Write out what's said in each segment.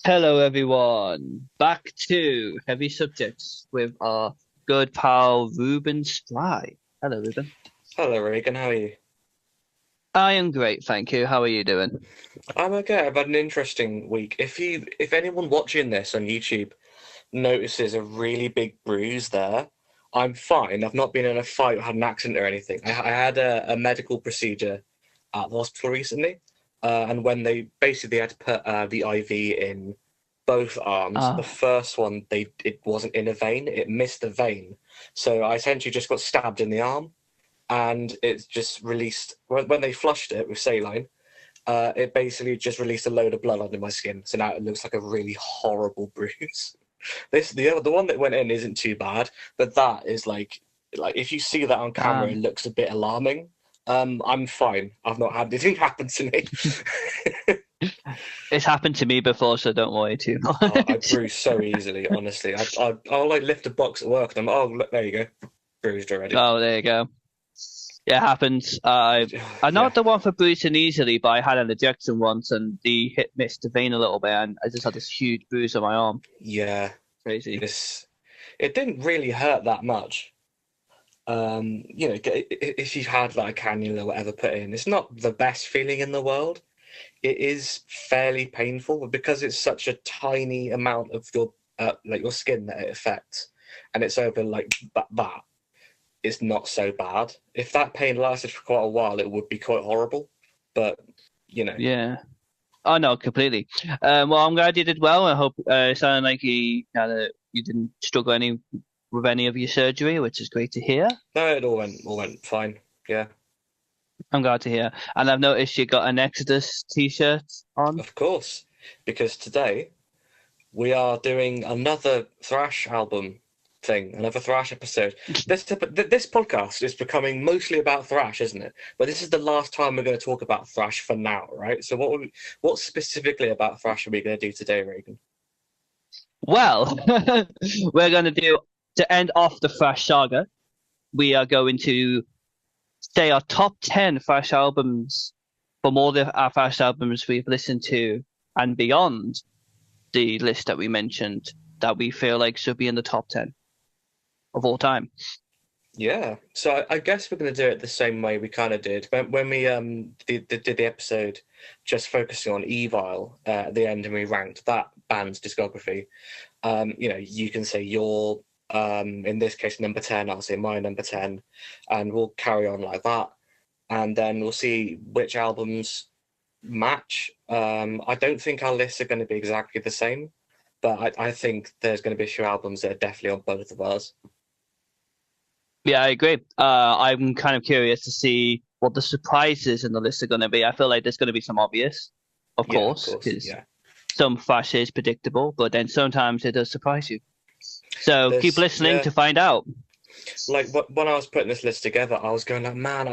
Hello, everyone. Back to heavy subjects with our good pal Reuben Spry. Hello, Reuben. Hello, Regan. How are you? I am great, thank you. How are you doing? I'm okay. I've had an interesting week. If anyone watching this on YouTube notices a really big bruise there, I'm fine. I've not been in a fight or had an accident or anything. I had a medical procedure at the hospital recently, and when they had to put the IV in both arms. The Ah, first one, it wasn't in a vein; it missed the vein, so I essentially just got stabbed in the arm, and it just released when they flushed it with saline. It basically just released a load of blood under my skin, so now it looks like a really horrible bruise. The one that went in isn't too bad, but that is like if you see that on camera, it damn. looks a bit alarming. I'm fine. I've not had anything happen to me. It's happened to me before, so don't worry too I much. bruise so easily, honestly. I'll like lift a box at work and I'm oh look, there you go, bruised already. Oh, there you go. Yeah, it happens. I'm Yeah, not the one for bruising easily, but I had an ejection once, and the hit missed the vein a little bit, and I just had this huge bruise on my arm. yeah. Crazy. This it didn't really hurt that much. If you've had like a cannula or whatever put in, it's not the best feeling in the world. It is fairly painful, but because it's such a tiny amount of your skin that it affects, and it's over like that, it's not so bad. If that pain lasted for quite a while, it would be quite horrible. But you know, Yeah. Oh no, completely. Well, I'm glad you did well. I hope it sounded like you didn't struggle any with any of your surgery, which is great to hear. no, it all went fine. Yeah, I'm glad to hear. And I've noticed you got an Exodus t-shirt on. of course, because today we are doing another thrash album thing, another thrash episode. This podcast is becoming mostly about thrash, isn't it? But this is the last time we're going to talk about thrash for now, right? So what specifically about thrash are we going to do today, Reagan? Well, we're going to do to end off the Thrash saga. We are going to say our top 10 Thrash albums from all our Thrash albums we've listened to and beyond the list that we mentioned that we feel like should be in the top 10 of all time. Yeah, so I guess we're going to do it the same way we kind of did when we did the episode just focusing on Evil at the end, and we ranked that band's discography. You can say your in this case number 10, I'll say my number 10, and we'll carry on like that, and then we'll see which albums match. I don't think our lists are going to be exactly the same, but I think there's going to be a few albums that are definitely on both of ours. Yeah, I agree. I'm kind of curious to see what the surprises in the list are going to be. I feel like there's going to be some obvious, of Yeah, of course, course. because Yeah. some Thrash is predictable, but then sometimes it does surprise you. So keep There's listening yeah, to find out. like when I was putting this list together, I was going like, man,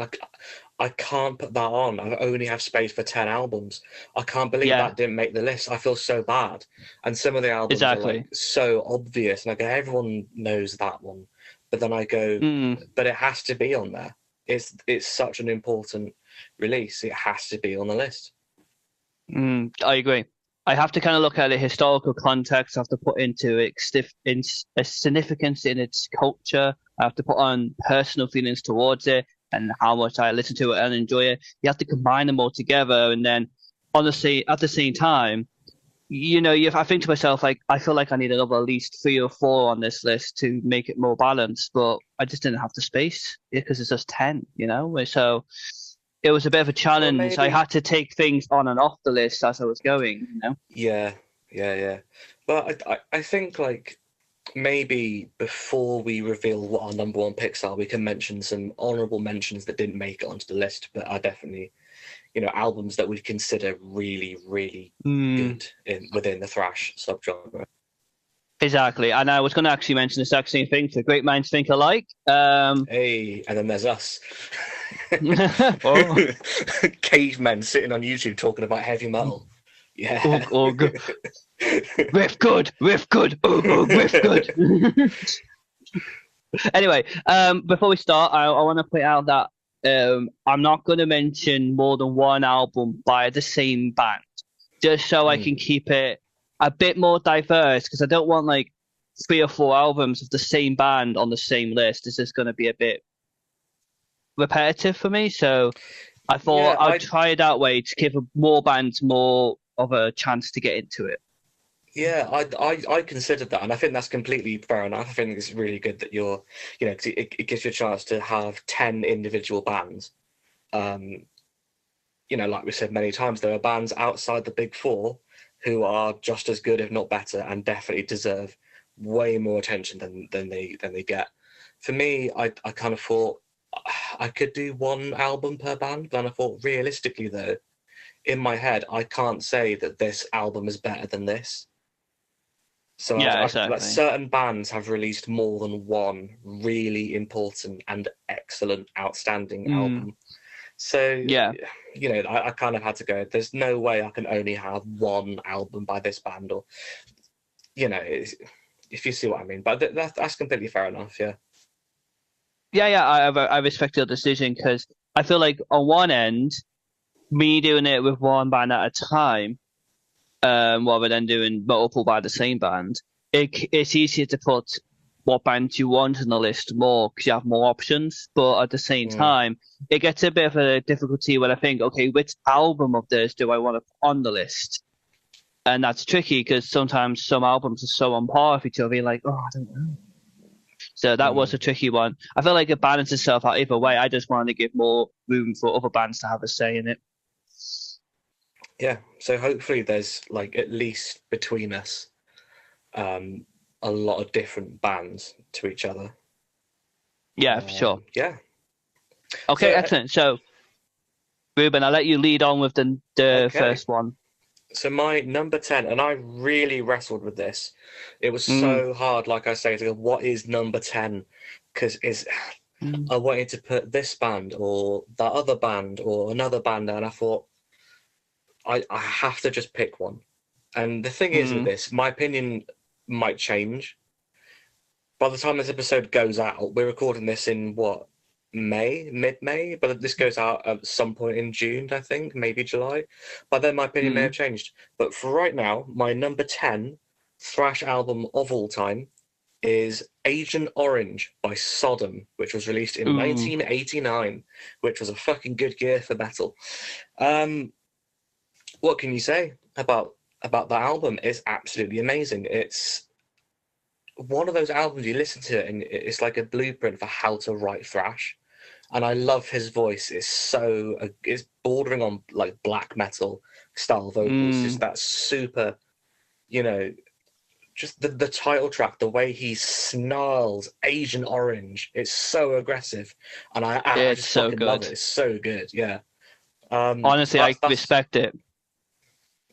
I can't put that on. I only have space for 10 albums. I can't believe Yeah, that didn't make the list. I feel so bad. And some of the albums are like exactly. so obvious, and I go, everyone knows that one. But then I go, Mm, but it has to be on there. It's such an important release. It has to be on the list. I agree. I have to kind of look at the historical context. I have to put into it in a significance in its culture. I have to put on personal feelings towards it and how much I listen to it and enjoy it. You have to combine them all together, and then honestly, at the same time, I think to myself like I feel like I need another at least three or four on this list to make it more balanced, but I just didn't have the space because it's just 10, so it was a bit of a Well, challenge. I maybe, had to take things on and off the list as I was going. yeah, yeah. But I think like maybe before we reveal what our number one picks are, we can mention some honorable mentions that didn't make it onto the list, but are definitely, albums that we consider really, really Mm, good within the thrash subgenre. exactly. And I was going to actually mention the exact same thing. So great minds think alike. Hey, and then there's us. oh, Cavemen sitting on YouTube talking about heavy metal. oh, Yeah. oh, riff good, riff good. Anyway, before we start, I want to point out that I'm not going to mention more than one album by the same band, just so I can Mm, keep it. a bit more diverse because I don't want like 3 or 4 albums of the same band on the same list. It's just going to be a bit repetitive for me. So I thought Yeah, I'd try it that way to give more bands more of a chance to get into it. I considered that, and I think that's completely fair enough. I think it's really good that you're, 'cause it gives you a chance to have 10 individual bands. Um, like we said many times, there are bands outside the big four who are just as good, if not better, and definitely deserve way more attention than they get. For me, I kind of thought I could do one album per band, but then I thought realistically though, in my head, I can't say that this album is better than this. So Yeah, like exactly. certain bands have released more than one really important and excellent, outstanding Mm, album. So, yeah. I kind of had to go. There's no way I can only have one album by this band, or if you see what I mean. But that's completely fair enough. Yeah. Yeah. I respect your decision because I feel like on one end, me doing it with one band at a time, rather than doing multiple by the same band, it's easier to put what band you want on the list more because you have more options. But at the same Mm. time, it gets a bit of a difficulty when I think, okay, which album of this do I want to put on the list? And that's tricky because sometimes some albums are so on par with each other. You're like, oh, I don't know. So that was Mm. a tricky one. I feel like it balances itself out either way. I just wanted to give more room for other bands to have a say in it. Yeah. So hopefully there's like at least between us, um, a lot of different bands to each other. Yeah, for sure. Yeah. Okay, So excellent. So, Ruben, I'll let you lead on with the okay. first one. So my number 10, and I really wrestled with this. It was Mm, so hard, like I say, to go, what is number 10? Because mm, I wanted to put this band or that other band or another band, and I thought I have to just pick one. And the thing is with mm, this, my opinion might change. By the time this episode goes out, we're recording this in what, mid-May, but this goes out at some point in June, I think, maybe July. By then, my opinion may have mm, changed. But for right now, my number 10 thrash album of all time is Agent Orange by Sodom, which was released in ooh. 1989, which was a fucking good year for metal. Um, what can you say about that album? It's absolutely amazing. It's one of those albums you listen to it and it's like a blueprint for how to write thrash. And I love his voice. It's bordering on like black metal style vocals. Just Mm, that super, you know, just the title track, the way he snarls Agent Orange. It's so aggressive, and I it's just so fucking love good. it. It's so good. Yeah. So Honestly, I that's respect it.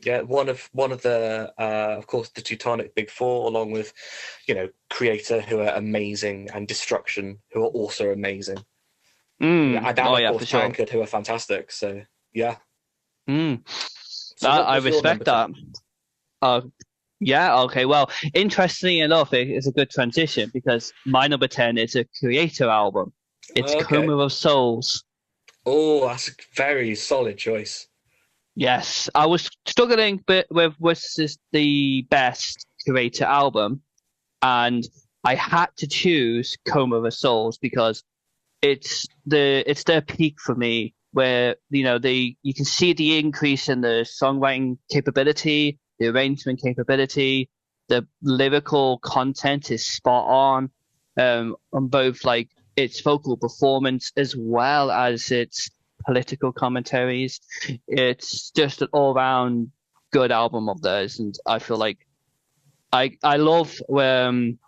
yeah, one of the of course the Teutonic Big Four, along with Creator, who are amazing, and Destruction, who are also amazing. And Oh of yeah, course for sure. Tankard, who are fantastic. So yeah. Mm, So what I was your number respect that. 10? Uh, yeah, okay. Well, interestingly enough, it's a good transition because my number 10 is a Creator album. It's Okay. Coma of Souls. Oh, that's a very solid choice. Yes, I was struggling with which is the best Creator album, and I had to choose Coma of Souls because it's their peak for me, where you can see the increase in the songwriting capability, the arrangement capability, the lyrical content is spot on both like its vocal performance as well as its political commentaries. It's just an all round good album of theirs, and I feel like I love when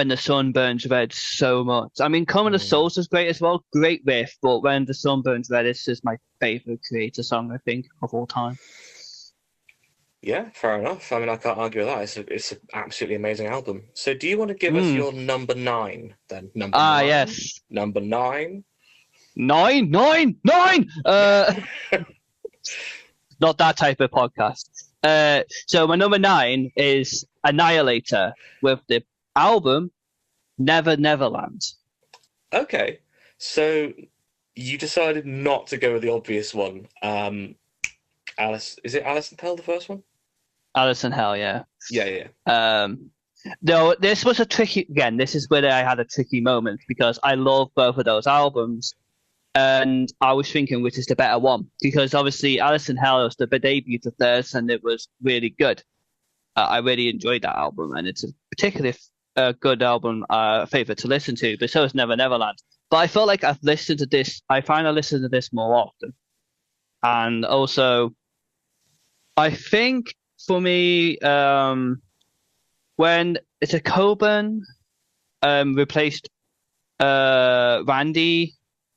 the sun burns red so much. I mean, Common of Mm. Souls is great as well, great riff, but when the sun burns red, it's just my favorite Creator song I think of all time. Yeah, fair enough. I mean, I can't argue with that. It's an absolutely amazing album. So, do you want to give us Mm. your number 9 then? Number Ah, 9? yes. Number 9? Nine, nine, nine. Not that type of podcast. So my number 9 is Annihilator with the album Never Neverland. Okay. So, you decided not to go with the obvious one. Alice, is it Alice in Hell, the first one? Alice in Hell, yeah. Yeah, yeah. Though this was a tricky again. This is where I had a tricky moment because I love both of those albums, and I was thinking which is the better one because obviously Alice in Hell was the debut of theirs, and it was really good. I really enjoyed that album, and it's a particularly good album, favorite to listen to. But so is Never Neverland. But I felt like I've listened to this. I find I listen to this more often, and also I think for me, when it's a Coben replaced Randy,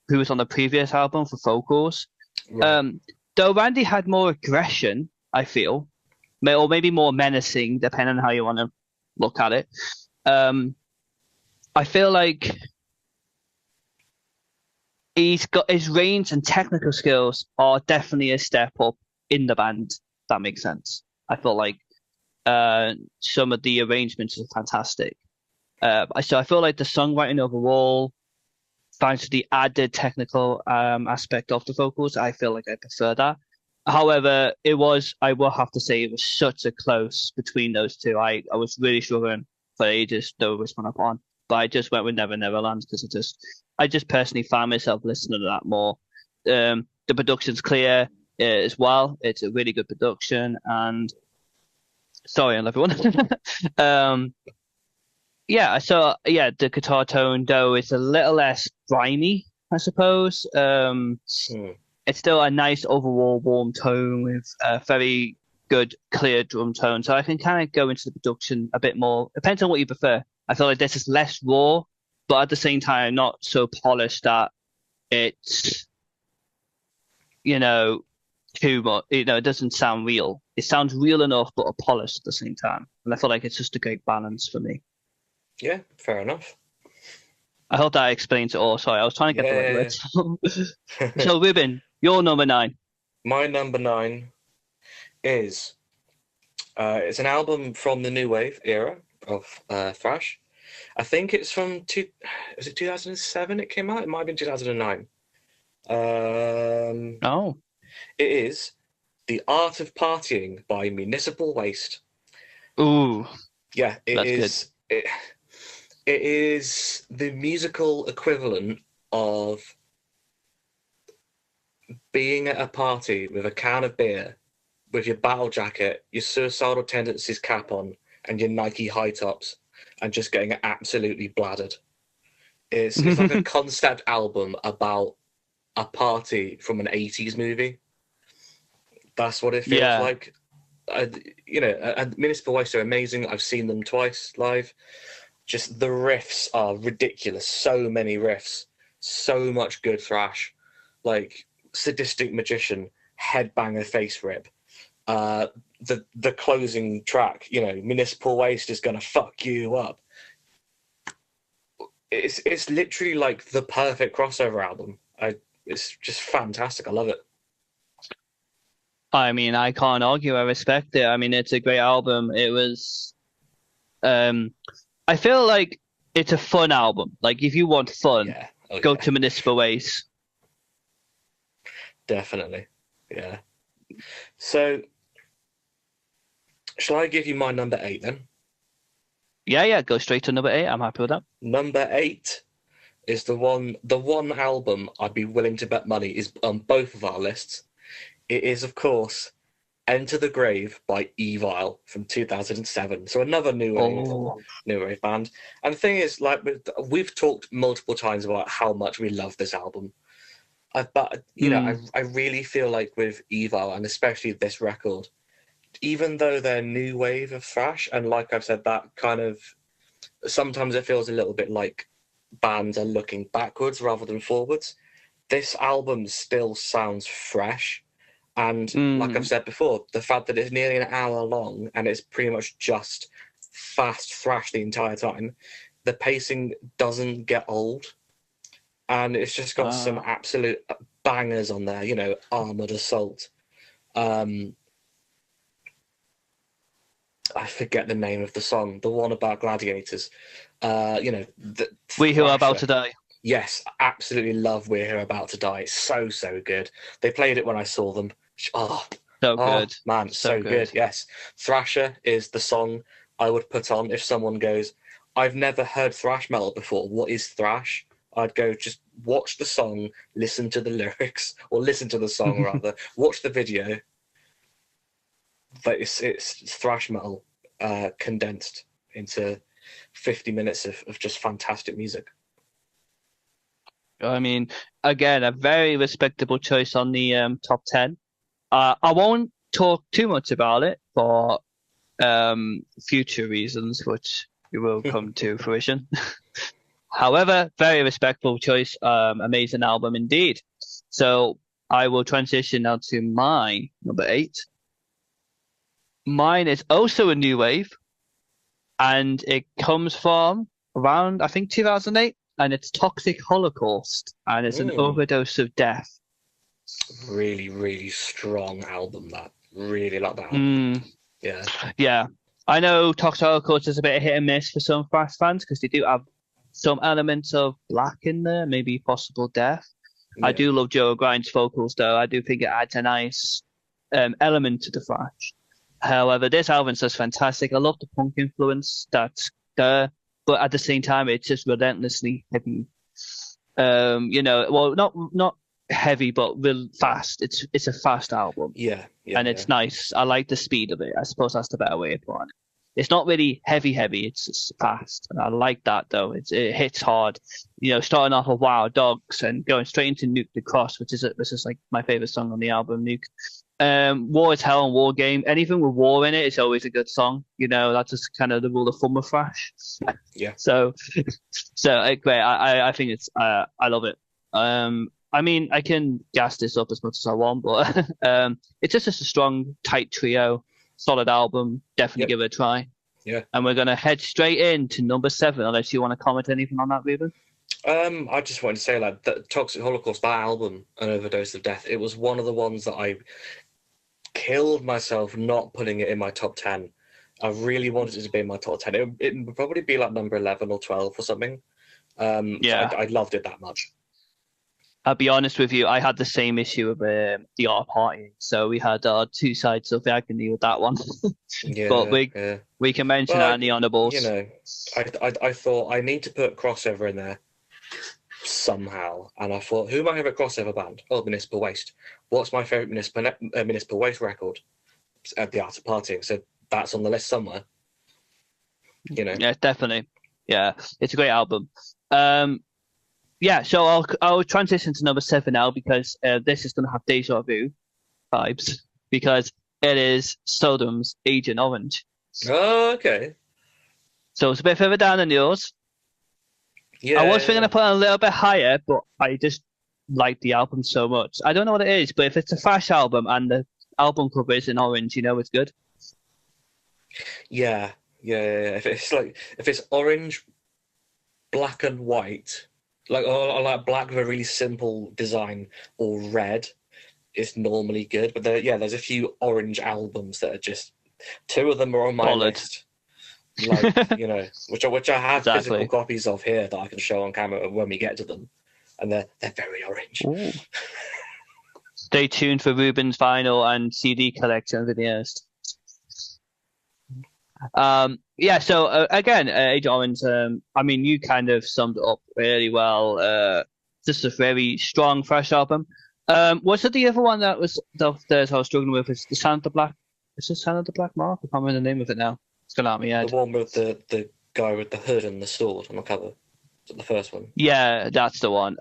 who was on the previous album for vocals. Right. Though Randy had more aggression, I feel, or maybe more menacing, depending on how you want to look at it. I feel like he's got his range and technical skills are definitely a step up in the band. If that makes sense. I feel like some of the arrangements are fantastic. So I feel like the songwriting overall, thanks to the added technical aspect of the vocals, I feel like I prefer that. However, I will have to say, it was such a close between those two. I was really struggling for ages, though which one up on. But I just went with Never Neverland because I just personally found myself listening to that more. The production's clear as well. It's a really good production, and sorry, everyone. Yeah, so yeah, the guitar tone though is a little less grimy, I suppose. It's still a nice overall warm tone with a very good clear drum tone. So I can kind of go into the production a bit more. Depends on what you prefer. I feel like this is less raw, but at the same time not so polished that it's too much. It doesn't sound real. It sounds real enough, but polished at the same time. And I feel like it's just a great balance for me. Yeah, fair enough. I hope that explains it all. Sorry, I was trying to get the right words. So, Reuben, your number 9. My number 9 is it's an album from the new wave era of thrash. I think it's from was it 2007 it came out? It might have been 2009. Oh. It is The Art of Partying by Municipal Waste. Ooh. Yeah, it That's is. good. It is the musical equivalent of being at a party with a can of beer, with your battle jacket, your suicidal tendencies cap on, and your Nike high tops, and just getting absolutely bladdered. It's like a concept album about a party from an 80s movie. That's what it feels like. Municipal Waste are amazing. I've seen them twice live. Just the riffs are ridiculous. So many riffs. So much good thrash. Like Sadistic Magician, Headbanger Face Rip. The closing track, Municipal Waste is gonna fuck you up. It's literally like the perfect crossover album. It's just fantastic. I love it. I mean, I can't argue. I respect it. I mean, it's a great album. It was. I feel like it's a fun album. Like, if you want fun, go to Municipal Waste. Definitely. Yeah. So, shall I give you my number 8 then? Yeah, go straight to number 8. I'm happy with that. Number 8 is the one album I'd be willing to bet money is on both of our lists. It is, of course, Enter the Grave by Evil from 2007. So another new wave band. And the thing is, like, we've talked multiple times about how much we love this album. But I really feel like with Evil, and especially this record, even though they're new wave of thrash, and like I've said, that kind of sometimes it feels a little bit like bands are looking backwards rather than forwards. This album still sounds fresh. And like I've said before, the fact that it's nearly an hour long and it's pretty much just fast thrash the entire time, the pacing doesn't get old. And it's just got some absolute bangers on there, Armored Assault. I forget the name of the song, the one about gladiators. We Who Are About to Die. Yes, absolutely love We're Here About to Die. It's so, so good. They played it when I saw them. So Oh good. man, So so good. good. Yes, Thrasher is the song I would put on if someone goes, "I've never heard thrash metal before. What is thrash?" I'd go, just watch the song, listen to the lyrics, or listen to the song rather, watch the video. But it's thrash metal condensed into 50 minutes of just fantastic music. I mean, again, a very respectable choice on the top 10. I won't talk too much about it for future reasons, which will come to fruition. However, very respectable choice. Amazing album indeed. So I will transition now to my number 8. Mine is also a new wave, and it comes from around, I think, 2008, and it's Toxic Holocaust, and it's an Mm, overdose of death. really, really strong album. That really like that album. Mm, Yeah, yeah. I know Toxic Holocaust is a bit of hit and miss for some Thrash fans because they do have some elements of black in there, maybe possible death. I yeah, do love Joe Grind's vocals, though. I do think it adds a nice element to the Thrash. However, this album's just fantastic. I love the punk influence that's there, but at the same time, it's just relentlessly heavy. Well, not heavy, but real fast. It's a fast album, yeah, yeah, and yeah. it's nice. I like the speed of it. I suppose that's the better way of putting it. It's not really heavy. It's just fast, and I like that though. It hits hard. Starting off with Wild Dogs and going straight into Nuke the Cross, which is like my favorite song on the album, Nuke. War is Hell and War Game. Anything with war in it is always a good song. That's just kind of the rule of thumb of thrash. Yeah. So, great. I think I love it. I mean, I can gas this up as much as I want, but it's just a strong, tight trio, solid album. Definitely Yep. give it a try. Yeah. And we're gonna head straight into number 7, unless you want to comment anything on that, Reuben. I just wanted to say, like, that Toxic Holocaust, that album, An Overdose of Death, it was one of the ones that I killed myself not putting it in my top 10. I really wanted it to be in my top 10. It would probably be like number 11 or 12 or something. Yeah. I loved it that much. I'll be honest with you, I had the same issue with the Art Party, so we had two sides of agony with that one. But Yeah, we yeah. we can mention Well, that in the honorables. I thought I need to put Crossover in there somehow, and I thought, who my favorite crossover band? Oh, Municipal Waste. What's my favorite Municipal Waste record? The Art of Partying. So that's on the list somewhere. Yeah, definitely. Yeah, it's a great album. Yeah, so I'll transition to number 7 now because this is going to have deja vu vibes because it is Sodom's Agent Orange. Oh, okay. So it's a bit further down than yours. Yeah. I was thinking of putting it a little bit higher, but I just like the album so much. I don't know what it is, but if it's a Thrash album and the album cover is in orange, it's good. Yeah. If it's orange, black and white, or like black with a really simple design, or red, is normally good. But there's a few orange albums that are just, 2 of them are on my Solid. list. Which I have Exactly. physical copies of here that I can show on camera when we get to them, and they're very orange. Ooh. Stay tuned for Reuben's vinyl and CD collection videos. Yeah, so again, Agent Orange, I mean, you kind of summed it up really well. Just a very strong, fresh album. Was it the other one that was I was struggling with? Is the Sound of the Black? Is it Sound of the Black Mark? I can't remember the name of it now. It's gone out of my head. The one with the guy with the hood and the sword on the cover. Is it the first one? Yeah, that's the one.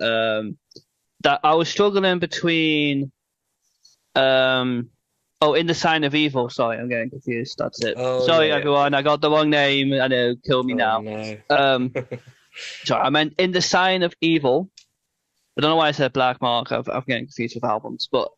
That I was struggling between. In the Sign of Evil. Sorry, I'm getting confused. That's it. Oh, Sorry, yeah. everyone. I got the wrong name, and it'll kill me now. No. Sorry, I meant In the Sign of Evil. I don't know why I said Black Mark. I'm getting confused with albums, but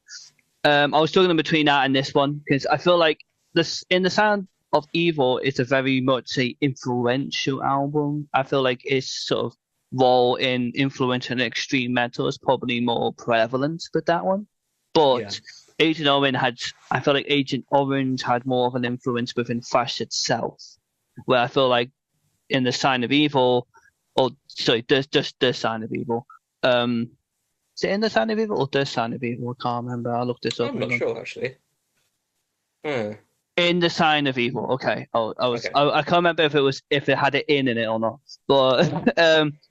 I was struggling between that and this one because I feel like this In the Sign of Evil is a very much influential album. I feel like its sort of role in influential and extreme metal is probably more prevalent with that one, but. Yeah. I feel like Agent Orange had more of an influence within thrash itself, where I feel like in the Sign of Evil, just the Sign of Evil. Is it in the Sign of Evil or the Sign of Evil? I can't remember. I looked this up. I'm not sure actually. Hmm. In the Sign of Evil. Okay. Okay. I can't remember if it had it in it or not. But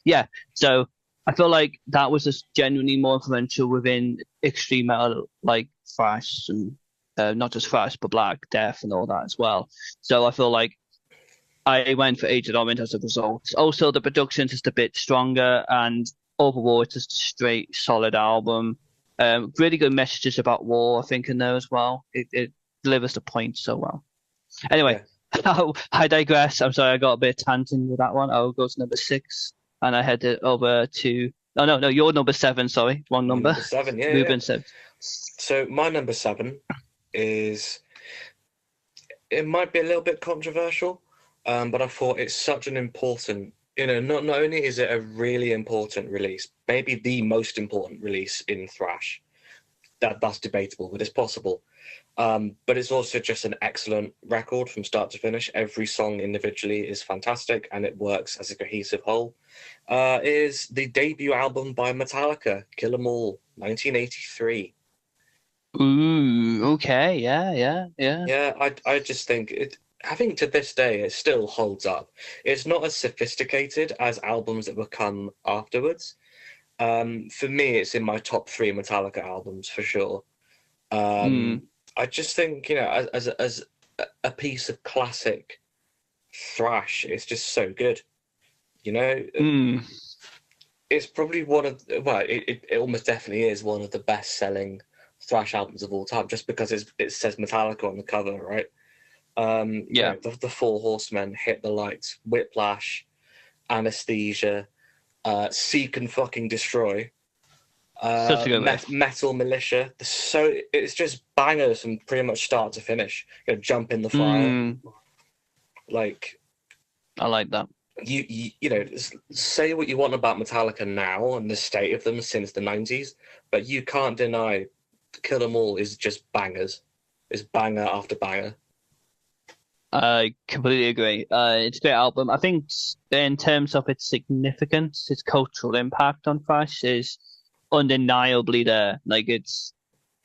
yeah. So I feel like that was just genuinely more influential within extreme metal, like thrash and not just thrash, but Black Death and all that as well. So I feel like I went for Age of Torment as a result. Also, the production's just a bit stronger, and overall, it's just a straight, solid album. Really good messages about war, I think, in there as well. It delivers the point so well. Anyway, Yeah. I digress. I'm sorry, I got a bit tangent with that one. I'll go to number six, and I head it over to. Oh no, no, you're number seven. Sorry, wrong My number. number seven. Yeah, yeah. Reuben seven. So my number seven is, it might be a little bit controversial, but I thought it's such an important, not only is it a really important release, maybe the most important release in thrash. That's debatable, but it's possible. But it's also just an excellent record from start to finish. Every song individually is fantastic, and it works as a cohesive whole. Is the debut album by Metallica, Kill 'Em All, 1983. Ooh, okay, yeah, yeah, yeah. Yeah, I just think it. I think to this day it still holds up. It's not as sophisticated as albums that would come afterwards. For me, it's in my top three Metallica albums for sure. Mm, I just think, as a piece of classic thrash, it's just so good. You know, mm, it's probably one of, well, it almost definitely is one of the best-selling thrash albums of all time, just because it says Metallica on the cover, right? yeah. The Four Horsemen, Hit the Lights, Whiplash, Anesthesia, Seek and Fucking Destroy, Such a good riff. Metal Militia. So it's just bangers from pretty much start to finish. Jump in the Fire, Mm, like I like that. say what you want about Metallica now and the state of them since the 90s, but you can't deny Kill 'Em All is just bangers. It's banger after banger. I completely agree. It's a great album. I think in terms of its significance, its cultural impact on thrash is undeniably there. Like it's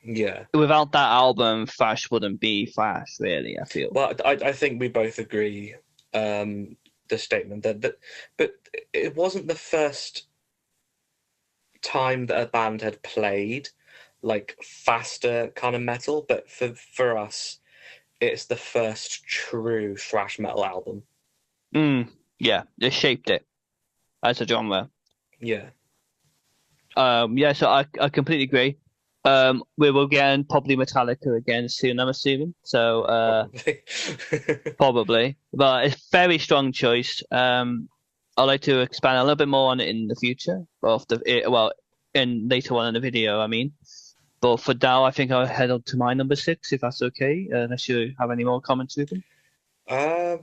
Yeah. without that album, thrash wouldn't be thrash, really, I feel. Well, I think we both agree, the statement that but it wasn't the first time that a band had played like faster kind of metal, but for us, it's the first true thrash metal album. Mm, yeah, they shaped it as a genre. Yeah. Yeah, so I completely agree. We will get probably Metallica again soon, I'm assuming. So Probably. probably, but it's a very strong choice. I'd like to expand a little bit more on it in the future, well, in later on in the video, I mean. But for now, I think I'll head on to my number six, if that's okay. Unless you have any more comments, Ruben. um,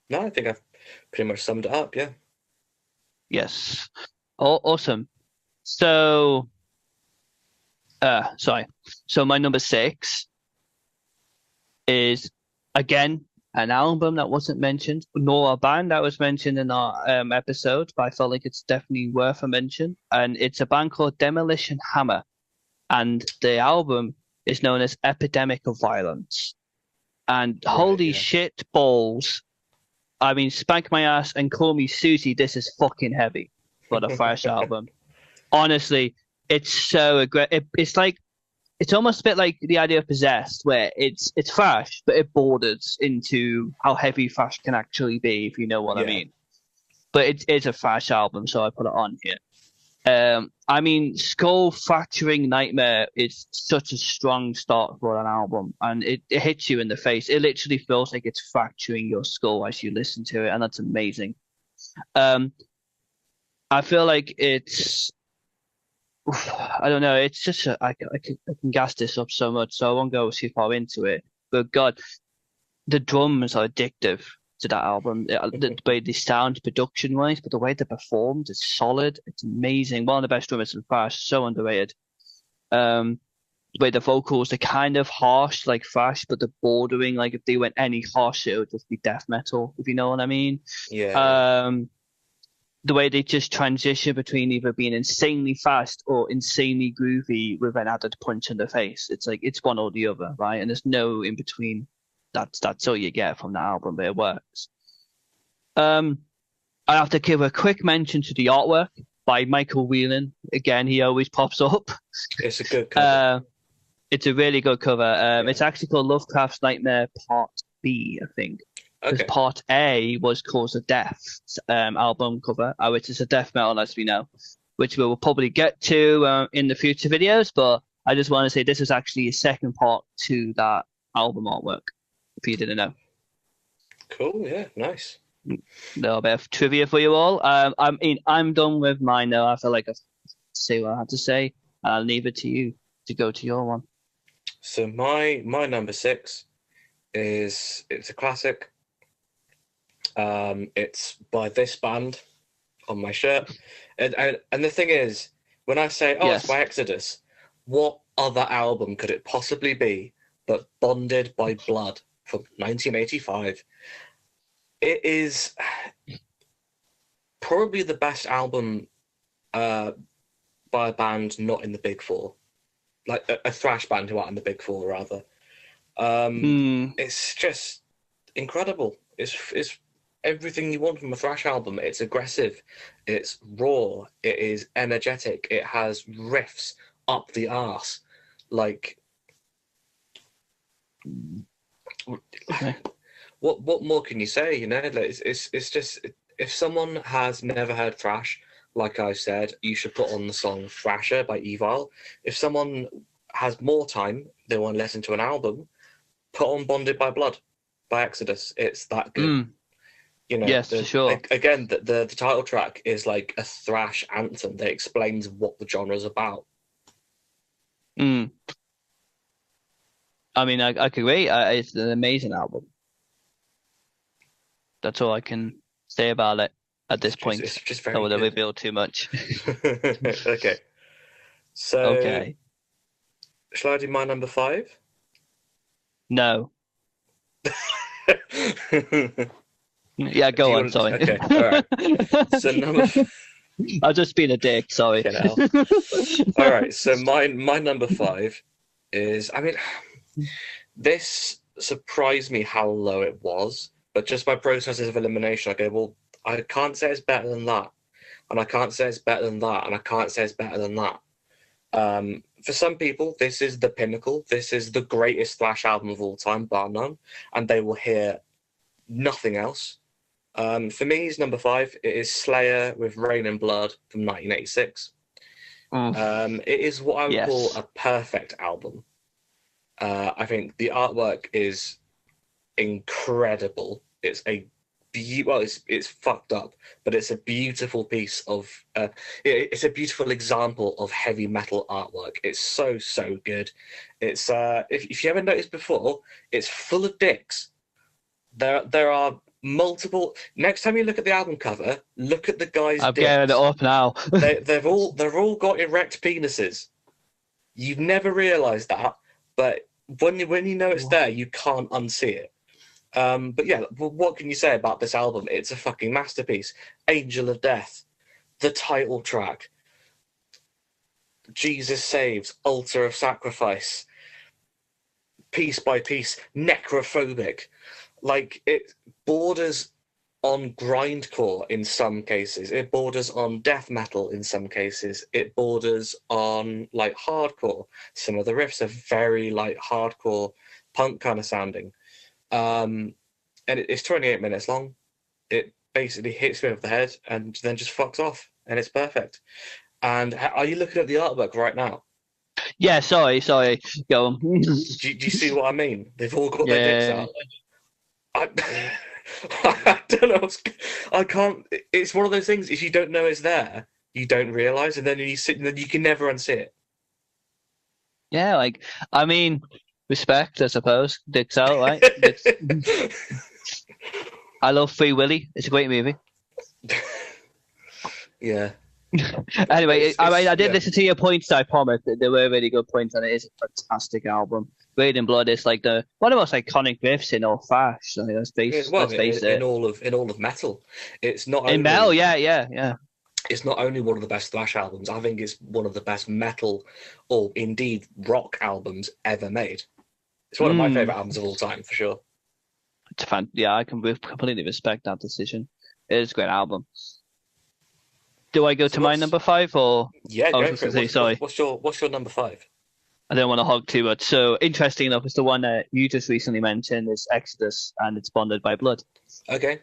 no, I think I've pretty much summed it up. Yeah. Yes. Oh, awesome. So, sorry. So my number six is again an album that wasn't mentioned, nor a band that was mentioned in our episode, but I felt like it's definitely worth a mention. And it's a band called Demolition Hammer, and the album is known as Epidemic of Violence. And Right. holy Yeah. shit balls! I mean, spank my ass and call me Susie. This is fucking heavy for the first album. Honestly, it's so aggressive. It's like it's almost a bit like the idea of Possessed, where it's thrash, but it borders into how heavy thrash can actually be, if you know what I Yeah. mean. But it's a thrash album, so I put it on here. I mean, Skull Fracturing Nightmare is such a strong start for an album, and it hits you in the face. It literally feels like it's fracturing your skull as you listen to it, and that's amazing. Um, I feel like it's I don't know. It's just I can gas this up so much, so I won't go too far into it. But God, the drums are addictive to that album. The way they sound production wise, but the way they performed is solid. It's amazing. One of the best drummers in thrash, so underrated. Um, the way the vocals are kind of harsh, like thrash, but they're bordering. Like if they went any harsher, it would just be death metal, if you know what I mean. Yeah. Yeah. Um, the way they just transition between either being insanely fast or insanely groovy with an added punch in the face. It's like it's one or the other, right? And there's no in between. That's all you get from the album, but it works. I have to give a quick mention to the artwork by Michael Whelan. Again, he always pops up. It's a good cover. It's a really good cover. It's actually called Lovecraft's Nightmare Part B, I think. Because Part A was Cause of Death album cover, which is a death metal, as we know, which we will probably get to in the future videos. But I just want to say this is actually a second part to that album artwork, if you didn't know. Cool, yeah, nice. A little bit of trivia for you all. I'm done with mine now. I feel like I've say what I have to say. I'll leave it to you to go to your one. So my number 6 it's a classic. It's by this band on my shirt, and the thing is, when I say it's by Exodus, what other album could it possibly be but Bonded by Blood from 1985? It is probably the best album by a band not in the Big Four, like a thrash band who aren't in the Big Four, rather. It's just incredible. It's everything you want from a thrash album. It's aggressive, it's raw, it is energetic, it has riffs up the arse. Like, what more can you say? You know, like, it's just, if someone has never heard thrash, like I said, you should put on the song Thrasher by Evil. If someone has more time, they want to listen to an album, put on Bonded by Blood by Exodus. It's that good. You know, yes, for sure. Again, the title track is like a thrash anthem that explains what the genre is about. I mean, I agree. It's an amazing album. That's all I can say about it at this point. It's just very I don't want to good. reveal too much. Okay. So, shall I do my number 5? No. Yeah, go on. Sorry. Okay, all right. So I've just been a dick. Sorry. All right. So my number 5 is. I mean, this surprised me how low it was, but just by processes of elimination, I go, well, I can't say it's better than that, and I can't say it's better than that, and I can't say it's better than that. For some people, this is the pinnacle. This is the greatest thrash album of all time, bar none, and they will hear nothing else. For me, it's number 5. It is Slayer with Rain and Blood from 1986. It is what I would call a perfect album. I think the artwork is incredible. It's a it's fucked up, but it's a beautiful piece of it's a beautiful example of heavy metal artwork. It's so good. It's if you haven't noticed before, it's full of dicks. There are multiple. Next time you look at the album cover, look at the guys. I'm getting it up now. they've all got erect penises. You've never realised that, but when you know it's there, you can't unsee it. But yeah, what can you say about this album? It's a fucking masterpiece. Angel of Death, the title track, Jesus Saves, Altar of Sacrifice, Piece by Piece, Necrophobic. Like, it borders on grindcore in some cases. It borders on death metal in some cases. It borders on, like, hardcore. Some of the riffs are very, like, hardcore punk kind of sounding. And it's 28 minutes long. It basically hits me over the head and then just fucks off, and it's perfect. And are you looking at the artwork right now? Yeah, sorry. Go on. Do you see what I mean? They've all got their dicks out. I don't know. I can't. It's one of those things. If you don't know it's there, you don't realize, and then you sit, and then you can never unsee it. Yeah, like, I mean, respect, I suppose. Dicks out, right? I love Free Willy. It's a great movie. Yeah. Anyway, I did Yeah. listen to your points. I promise that they were really good points, and it is a fantastic album. Rain and Blood is like the one of the most iconic riffs in all thrash. I mean, Well, let's face in it. all of metal, it's not In Mel, only yeah. it's not only one of the best thrash albums. I think it's one of the best metal, or indeed rock albums ever made. It's one of my Mm, favorite albums of all time for sure. it's fan. Yeah, I can completely respect that decision. It is a great album. Do I go So to my what's number five, or yeah, I was go just for gonna it. say sorry. What's your number five? I don't want to hog too much. So interesting enough, it's the one that you just recently mentioned is Exodus, and it's Bonded by Blood. Okay.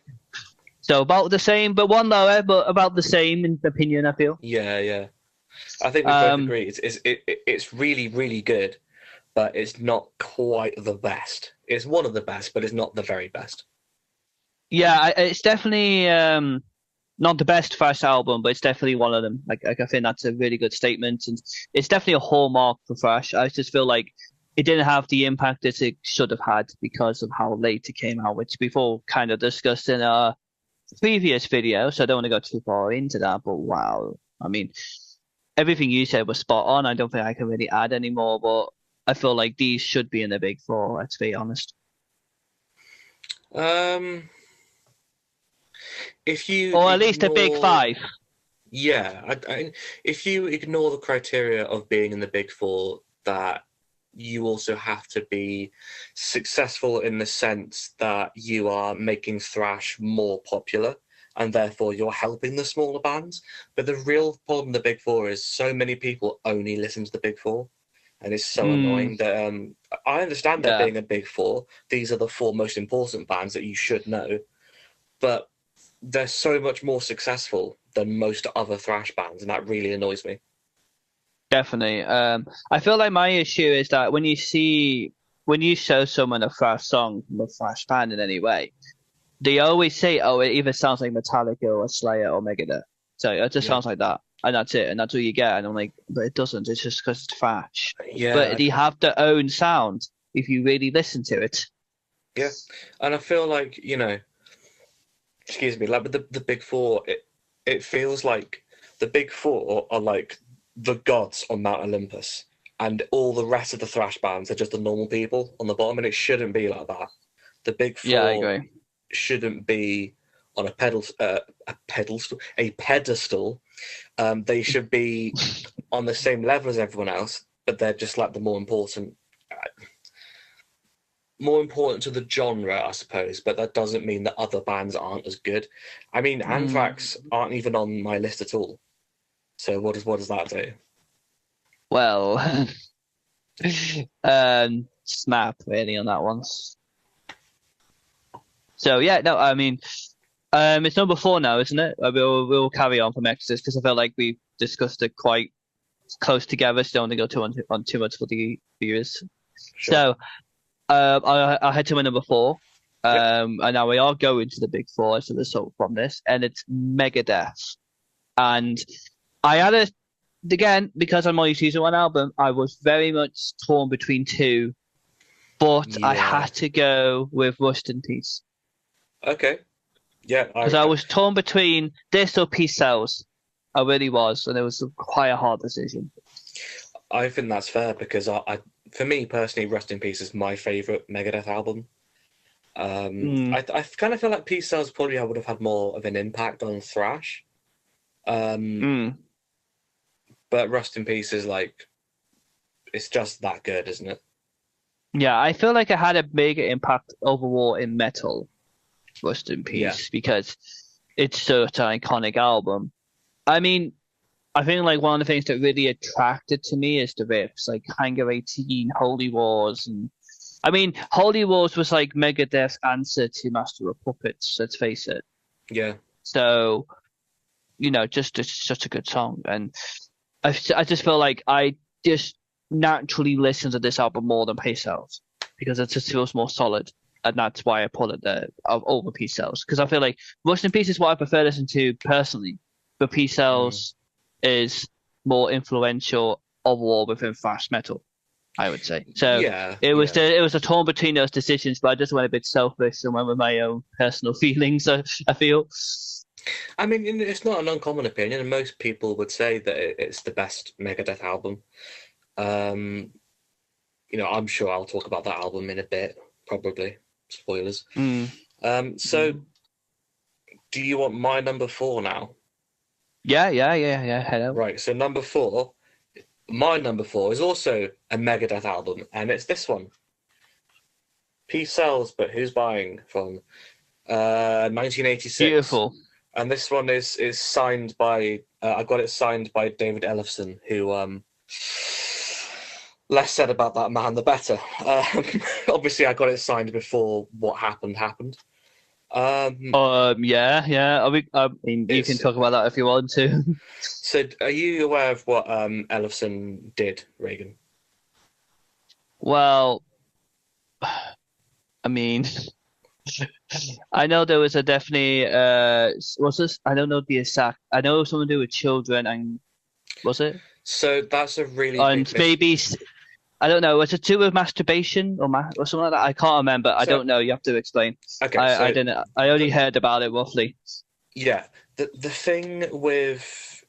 So about the same, but one lower, but about the same in opinion, I feel. Yeah, yeah. I think we both Um, agree it's really really good, but it's not quite the best. It's one of the best, but it's not the very best. yeah, it's definitely not the best first album, but it's definitely one of them. I think that's a really good statement, and it's definitely a hallmark for thrash. I just feel like it didn't have the impact that it should have had because of how late it came out, which we've all kind of discussed in our previous video. So I don't want to go too far into that, but wow, I mean, everything you said was spot on. I don't think I can really add any more, but I feel like these should be in the big four. Let's be honest. Um, if you Or at least a big ignore, five. yeah, if you ignore the criteria of being in the big four, that you also have to be successful in the sense that you are making thrash more popular and therefore you're helping the smaller bands. But the real problem in the big four is so many people only listen to the big four. And it's so Mm, annoying that I understand there yeah, being a big four. These are the four most important bands that you should know, but they're so much more successful than most other thrash bands, and that really annoys me. definitely. I feel like my issue is that when you show someone a thrash song from a thrash band in any way, they always say, "Oh, it either sounds like Metallica or Slayer or Megadeth." So it just Yeah, sounds like that, and that's it, and that's all you get. And I'm like, but it doesn't. It's just because it's thrash. But yeah, they have their own sound if you really listen to it. yeah. And I feel like excuse me, like with the big four, it feels like the big four are like the gods on Mount Olympus, and all the rest of the thrash bands are just the normal people on the bottom, and it shouldn't be like that. The big Yeah, I four agree. shouldn't be on a pedestal. They should be on the same level as everyone else, but they're just like the more important to the genre, I suppose. But that doesn't mean that other bands aren't as good. I mean, Mm, Anthrax aren't even on my list at all. So what does that do? well, snap really on that one. So yeah, no, I mean, it's number four now, isn't it? We'll carry on from Exodus because I felt like we discussed it quite close together. So don't want to go on too much for the viewers. Sure. So I head to my number four. Yep. And now we are going to the big four as a result from this, and it's Megadeth. And I had a again because I'm only choosing one album. I was very much torn between two, but I Yeah. had to go with Rust in Peace Okay. Yeah. because I was torn between this or Peace Cells. I really was, and it was quite a hard decision. I think that's fair because for me personally, Rest in Peace is my favorite Megadeth album. Mm, I kind of feel like Peace Cells probably would have had more of an impact on thrash. Um, mm. but Rust in Peace is like it's just that good, isn't it? Yeah, I feel like it had a bigger impact overall in metal, Rust in Yeah. Peace, because it's such an iconic album. I mean, I think like one of the things that really attracted to me is the riffs, like Hangar 18, Holy Wars, and I mean, Holy Wars was like Megadeth's answer to Master of Puppets, let's face it. Yeah. So, just it's such a good song, and I just feel like I just naturally listen to this album more than Peace Cells because it just feels more solid, and that's why I put it there over Peace Cells because I feel like Rust in Peace is what I prefer to listen to personally, but Peace Mm. Cells is more influential overall within thrash metal, I would say. So Yeah. it Yeah. was a torn between those decisions, but I just went a bit selfish and went with my own personal feelings. I feel. I mean, it's not an uncommon opinion, and most people would say that it's the best Megadeth album. Um, I'm sure I'll talk about that album in a bit, probably. Spoilers. Mm. So do you want my number four now? Yeah. Hello. Right, so my number four is also a Megadeth album, and it's this one. Peace Sells, but Who's Buying, from 1986. Beautiful. And this one is signed by, I got it signed by David Ellefson, who, less said about that man, the better. Obviously, I got it signed before what happened. Yeah. I mean, you can talk about that if you want to. So, are you aware of what Ellefson did, Reagan? Well, I mean, I know there was a definitely was this? I don't know the exact. I know something to do with children, and was it? So that's a really And big maybe I don't know. Was it to do with masturbation or something like that? I can't remember. I don't know. You have to explain. Okay, I didn't. I only heard about it roughly. Yeah, the thing with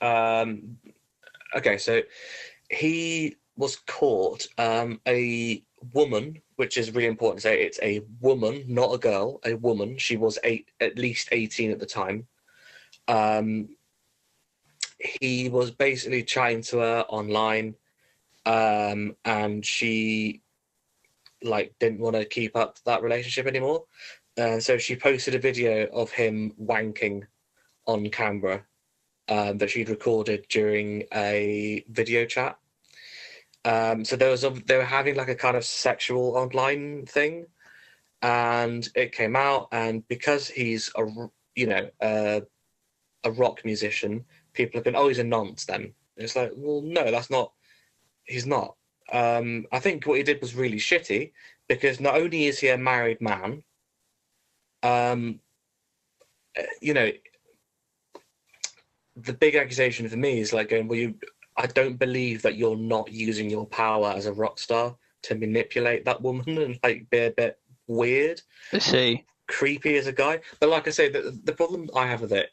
okay, so he was caught. A woman, which is really important to say, it's a woman, not a girl, a woman. She was at least 18 at the time. He was basically chatting to her online, and she didn't want to keep up that relationship anymore. So she posted a video of him wanking on camera that she'd recorded during a video chat. So they were having like a kind of sexual online thing, and it came out. And because he's a rock musician, people have been, oh, he's a nonce. Then it's like, well, no, that's not. He's not. I think what he did was really shitty, because not only is he a married man, the big accusation for me is like going, well, I don't believe that you're not using your power as a rock star to manipulate that woman and like be a bit weird. I see. Creepy as a guy. But like I say, the problem I have with it,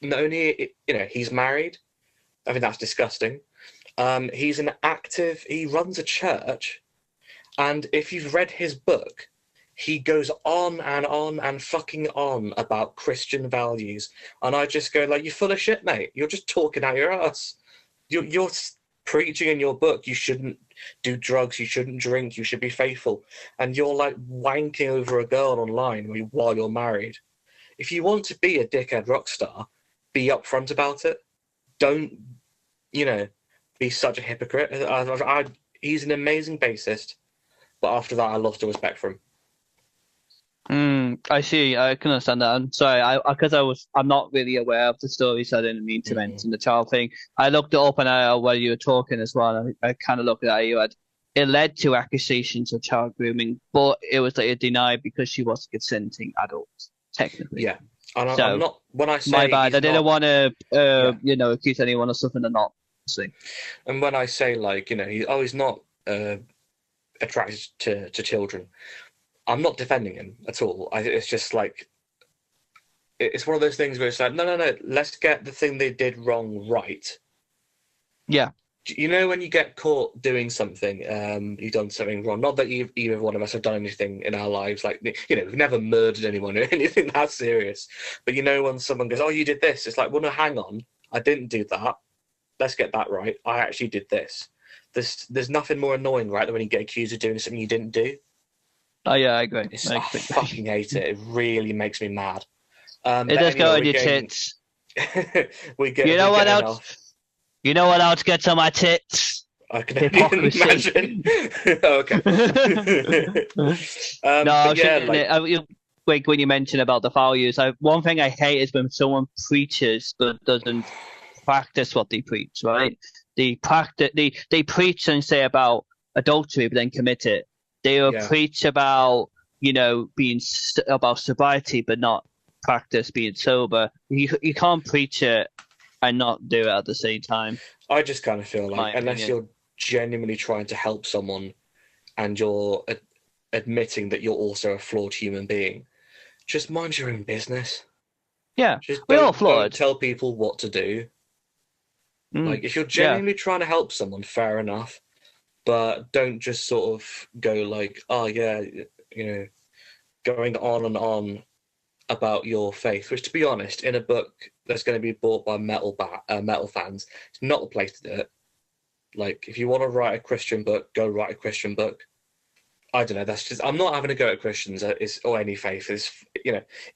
not only, he's married, I think that's disgusting. He's he runs a church, and if you've read his book, he goes on and fucking on about Christian values. And I just go, like, you're full of shit, mate. You're just talking out your ass. You're preaching in your book you shouldn't do drugs, you shouldn't drink, you should be faithful. And you're like wanking over a girl online while you're married. If you want to be a dickhead rock star, be upfront about it. Don't, be such a hypocrite. He's an amazing bassist, but after that I lost the respect for him. I see. I can understand that. I'm sorry. I'm not really aware of the story, so I didn't mean to mention the child thing. I looked it up and while you were talking as well. I kind of looked at it led to accusations of child grooming, but it was later denied because she was a consenting adult, technically. Yeah, and so, I'm not. When I say my bad, I didn't want to, accuse anyone of something they're not. See. And when I say he's not attracted to children, I'm not defending him at all. It's just like, it's one of those things where it's like, no, let's get the thing they did wrong right. Yeah. When you get caught doing something, you've done something wrong. Not that either one of us have done anything in our lives, like, we've never murdered anyone or anything that serious. But when someone goes, oh, you did this, it's like, well, no, hang on, I didn't do that. Let's get that right. I actually did this. There's nothing more annoying, right, than when you get accused of doing something you didn't do. Oh yeah, I agree. I fucking hate it. It really makes me mad. It does go on your tits. You know what else? You know what else gets on my tits? I can only imagine. Okay. When you mention about the values, one thing I hate is when someone preaches but doesn't practice what they preach. Right? They preach and say about adultery, but then commit it. They will preach about being about sobriety, but not practice being sober. You can't preach it and not do it at the same time. I just kind of feel like unless you're genuinely trying to help someone and you're admitting that you're also a flawed human being, just mind your own business. Yeah, Just we're all don't flawed. tell people what to do. Like, if you're Yeah, genuinely trying to help someone, fair enough, but don't just sort of go like, oh yeah, going on and on about your faith. Which, to be honest, in a book that's going to be bought by metal fans, it's not the place to do it. Like, if you want to write a Christian book, go write a Christian book. I don't know. That's just, I'm not having a go at Christians or any faith. If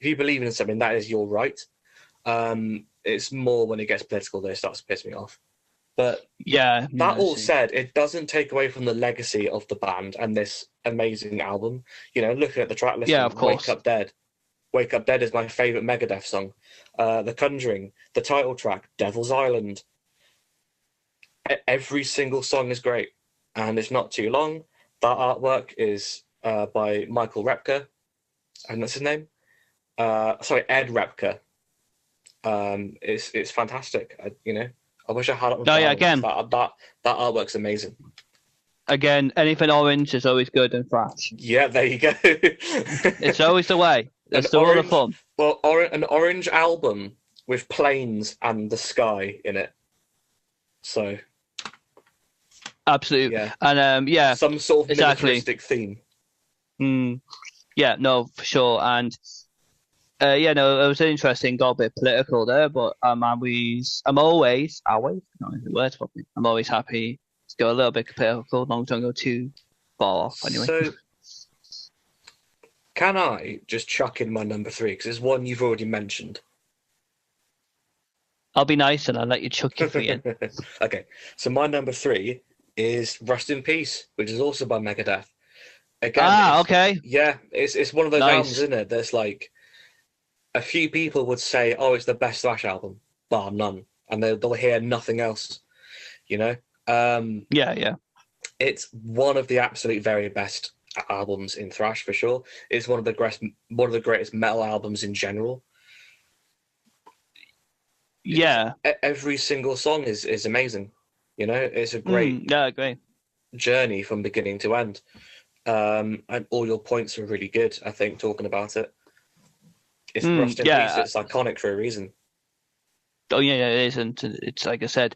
you believe in something, that is your right. It's more when it gets political that it starts to piss me off. But yeah, that I all see. said, it doesn't take away from the legacy of the band and this amazing album. Looking at the track Yeah, of listing, Wake course. Up Dead. Wake Up Dead is my favourite Megadeth song. The Conjuring, the title track, Devil's Island. Every single song is great, and it's not too long. That artwork is by Michael Repka, and that's his name. Sorry, Ed Repka. It's fantastic. I wish I had it on Oh yeah, vinyl because that artwork's amazing. again, anything orange is always good and thrash. Yeah, there you go. It's always the way. An It's the rule of orange, thumb. well, an orange album with planes and the sky in it. So Absolutely. yeah, And yeah, some sort of exactly. militaristic theme. Yeah, no, for sure. And yeah, no, it was interesting. Got a bit political there, but I'm always, not in the words probably. I'm always happy to go a little bit political. Long don't go too far off. Anyway. So can I just chuck in my number 3 because it's one you've already mentioned? I'll be nice and I'll let you chuck your three in. Okay, so my number 3 is Rust in Peace, which is also by Megadeth. Again, Okay. Yeah, it's one of those Nice. albums, isn't it? There's like a few people would say, "Oh, it's the best thrash album," bar none, and they'll hear nothing else. Yeah. It's one of the absolute very best albums in thrash for sure. It's one of the greatest metal albums in general. Yeah. Every single song is amazing. It's a great Yeah, great. journey from beginning to end. And all your points are really good, I think, talking about it. It's Rust in Peace. It's iconic for a reason. Oh yeah, it is, and it's like I said,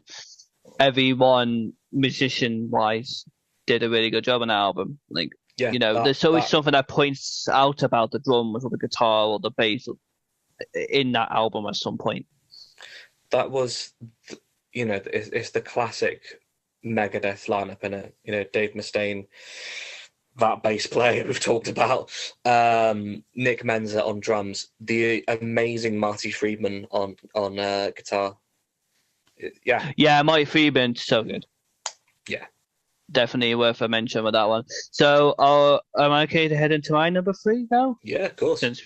everyone musician-wise did a really good job on the album. Like, Yeah, there's always something that points out about the drums or the guitar or the bass in that album at some point. That was, it's the classic Megadeth lineup in it. Dave Mustaine, that bass player we've talked about, Nick Menza on drums, the amazing Marty Friedman on guitar. Yeah, Marty Friedman, so good. Yeah, definitely worth a mention with that one. So, am I okay to head into my number 3 now? Yeah, of course. Since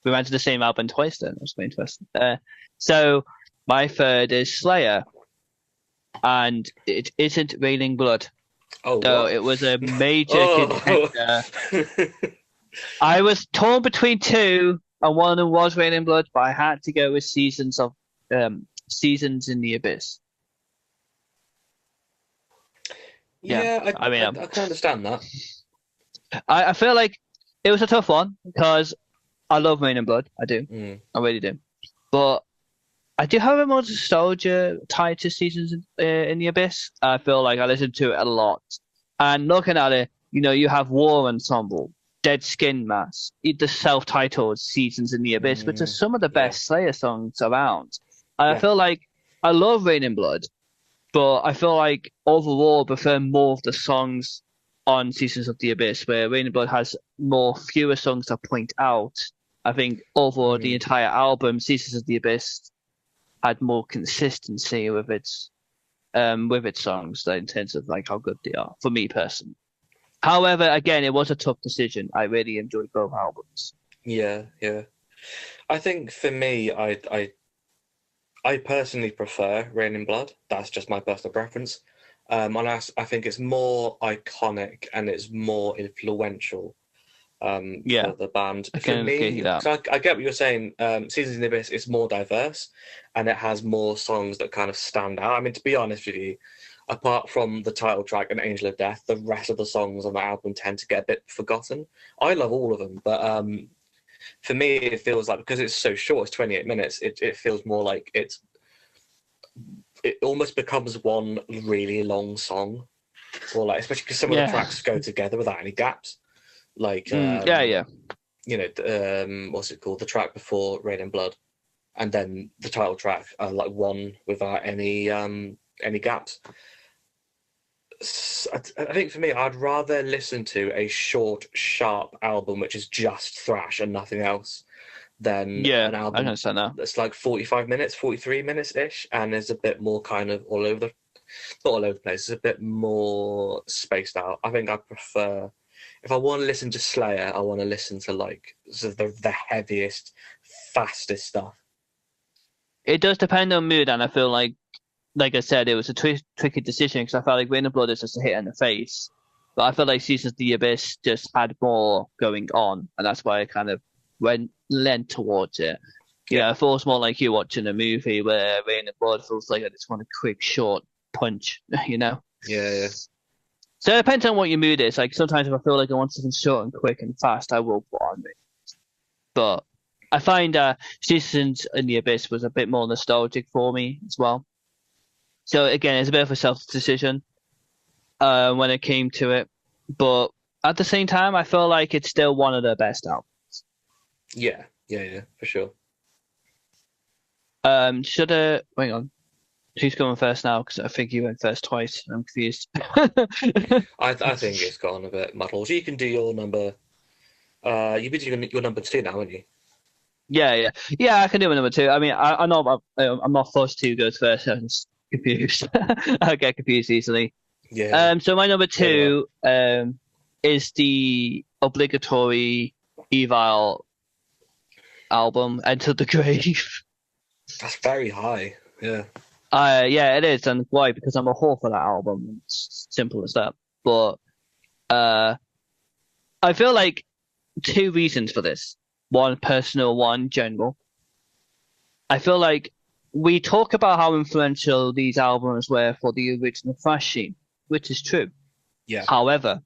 we went to the same album twice, then that's quite interesting. So my third is Slayer, and it isn't Raining Blood. Oh, so what? It was a major contender. I was torn between two, and one of them was Raining Blood, but I had to go with Seasons in the Abyss. Yeah, I can understand that. I feel like it was a tough one because I love Raining Blood. I do. I really do. But I do have a more nostalgia tied to Seasons in the Abyss. I feel like I listened to it a lot. And looking at it, you have War Ensemble, Dead Skin Mass, the self-titled Seasons in the Abyss, which are some of the best Slayer songs around. And I feel like I love Raining Blood, but I feel like overall I prefer more of the songs on Seasons of the Abyss, where Raining Blood has fewer songs to point out. I think overall the entire album, Seasons of the Abyss, had more consistency with its songs in terms of like how good they are for me personally. However, again, it was a tough decision. I really enjoyed both albums. Yeah. I think for me, I personally prefer Raining Blood. That's just my personal preference. And I think it's more iconic and it's more influential for the band. For me, I get what you're saying. Seasons in the Abyss is more diverse and it has more songs that kind of stand out. I mean, to be honest with you, apart from the title track and Angel of Death, the rest of the songs on the album tend to get a bit forgotten. I love all of them, but for me, it feels like, because it's so short, it's 28 minutes. It feels more like it almost becomes one really long song, or like, especially because some of the Yeah. tracks go together without any gaps. Like Yeah. what's it called? The track before Rain and Blood, and then the title track are like one without any gaps. I think for me, I'd rather listen to a short, sharp album which is just thrash and nothing else than Yeah, an I album understand that. that's like 45 minutes, 43 minutes ish, and is a bit more kind of not all over the place. It's a bit more spaced out. I think I prefer, if I want to listen to Slayer, I want to listen to like sort of the heaviest, fastest stuff. It does depend on mood, and I feel like I said, it was a tricky decision because I felt like Rain and Blood is just a hit in the face. But I felt like Seasons of the Abyss just had more going on, and that's why I kind of lent towards it. Yeah, it feels more like you're watching a movie where Rain and Blood feels like I just want a quick, short punch, you know? Yeah. So it depends on what your mood is. Like sometimes if I feel like I want something short and quick and fast, I will put on it. But I find Seasons in the Abyss was a bit more nostalgic for me as well. So again, it's a bit of a self decision when it came to it, but at the same time, I feel like it's still one of the best albums. Yeah, for sure. Hang on, who's going first now? Because I think you went first twice. I'm confused. I think it's gone a bit muddled. You can do your number. You've been doing your number 2 now, haven't you? Yeah. I can do my number 2. I mean, I know I'm not forced to go first. I'm just confused. I get confused easily. Yeah. So my number 2 is the obligatory Evil album, Enter the Grave. That's very high. Yeah. Yeah, it is, and why? Because I'm a whore for that album. It's simple as that. But I feel like 2 reasons for this. One personal, one general. I feel like we talk about how influential these albums were for the original thrash scene, which is true. Yeah. However,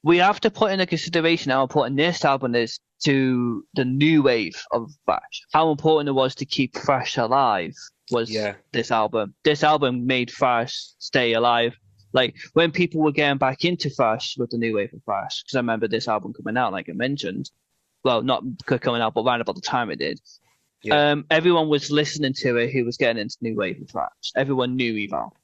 we have to put in a consideration how important this album is to the new wave of thrash. How important it was to keep thrash alive was this album. This album made thrash stay alive. Like when people were getting back into thrash with the new wave of thrash, because I remember this album coming out, like I mentioned. Well, not coming out, but around about the time it did. Yeah. Everyone was listening to it who was getting into new wave of thrash. Everyone knew Evil.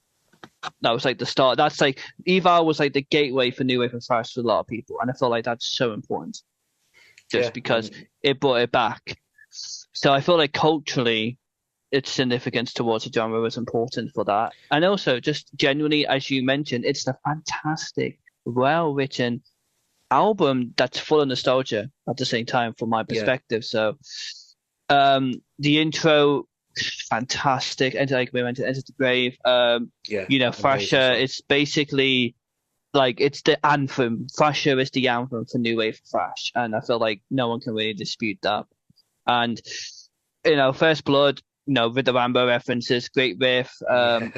That was like the start. That's like Evil was like the gateway for new wave of thrash for a lot of people, and I feel like that's so important, just because it brought it back. So I feel like culturally, its significance towards the genre was important for that, and also just genuinely, as you mentioned, it's a fantastic, well-written album that's full of nostalgia at the same time, from my perspective. So, the intro. Fantastic. Enter the Grave. Thrasher. It's basically like it's the anthem. Thrasher is the anthem for new wave thrash, and I feel like no one can really dispute that. And First Blood. With the Rambo references, great riff. Are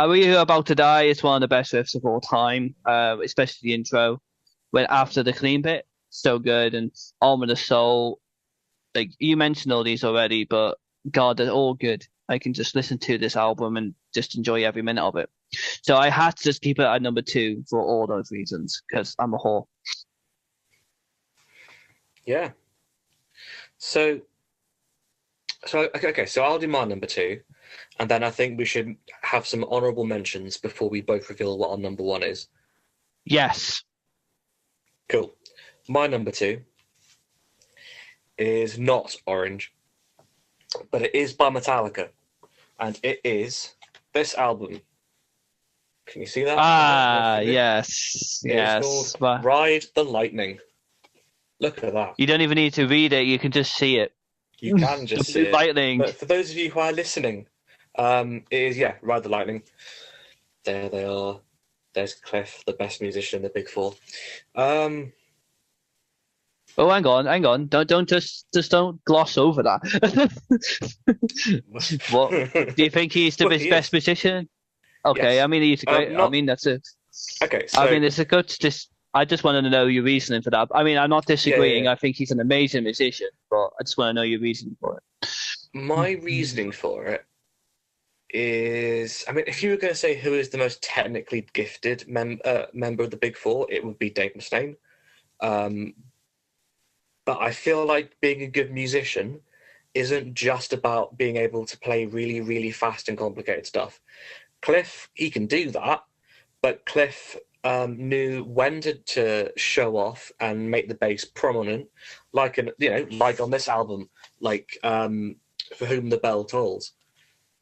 We About to Die? It's one of the best riffs of all time, especially the intro. When after the clean bit, so good. And Arm of the Soul. Like you mentioned all these already, but God, they're all good. I can just listen to this album and just enjoy every minute of it. So I had to just keep it at number 2 for all those reasons, because I'm a whore. Yeah. So okay. So I'll do my number 2, and then I think we should have some honourable mentions before we both reveal what our number 1 is. Yes. Cool. My number 2 is not Orange, but it is by Metallica, and it is this album. Can you see that? Yes. It's called Ride the Lightning. Look at that. You don't even need to read it. You can just see it. You can just see it. Lightning. But for those of you who are listening, it is, Ride the Lightning. There they are. There's Cliff, the best musician in the Big Four. Oh, hang on. Don't just don't gloss over that. What? Do you think he's the best musician? Okay, yes. I mean he's a great. I mean that's it. Okay, so I mean it's a good. Just I just wanted to know your reasoning for that. I mean, I'm not Yeah, yeah, disagreeing. yeah. I think he's an amazing musician, but I just want to know your reasoning for My reasoning for it is, I mean, if you were going to say who is the most technically gifted member of the Big Four, it would be Dave Mustaine. Um, but I feel like being a good musician isn't just about being able to play really, really fast and complicated stuff. Cliff, he can do that, but Cliff knew when to show off and make the bass prominent, like on this album, like For Whom the Bell Tolls,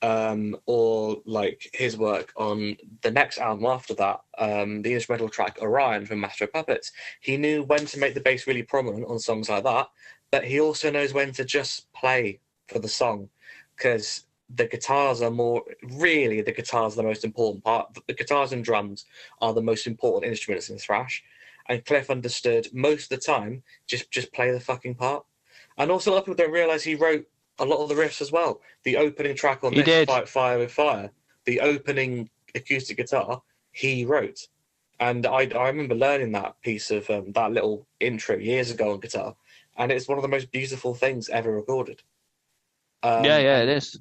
or like his work on the next album after that, the instrumental track Orion from Master of Puppets. He knew when to make the bass really prominent on songs like that, but he also knows when to just play for the song, because the guitars are the guitars are the most important part. The guitars and drums are the most important instruments in thrash, and Cliff understood most of the time, just play the fucking part. And also, a lot of people don't realize he wrote a lot of the riffs as well. The opening track on it. He this, did. Fight Fire with Fire, the opening acoustic guitar, he wrote. And I remember learning that piece of that little intro years ago on guitar, and it's one of the most beautiful things ever recorded. Yeah, yeah, it And is.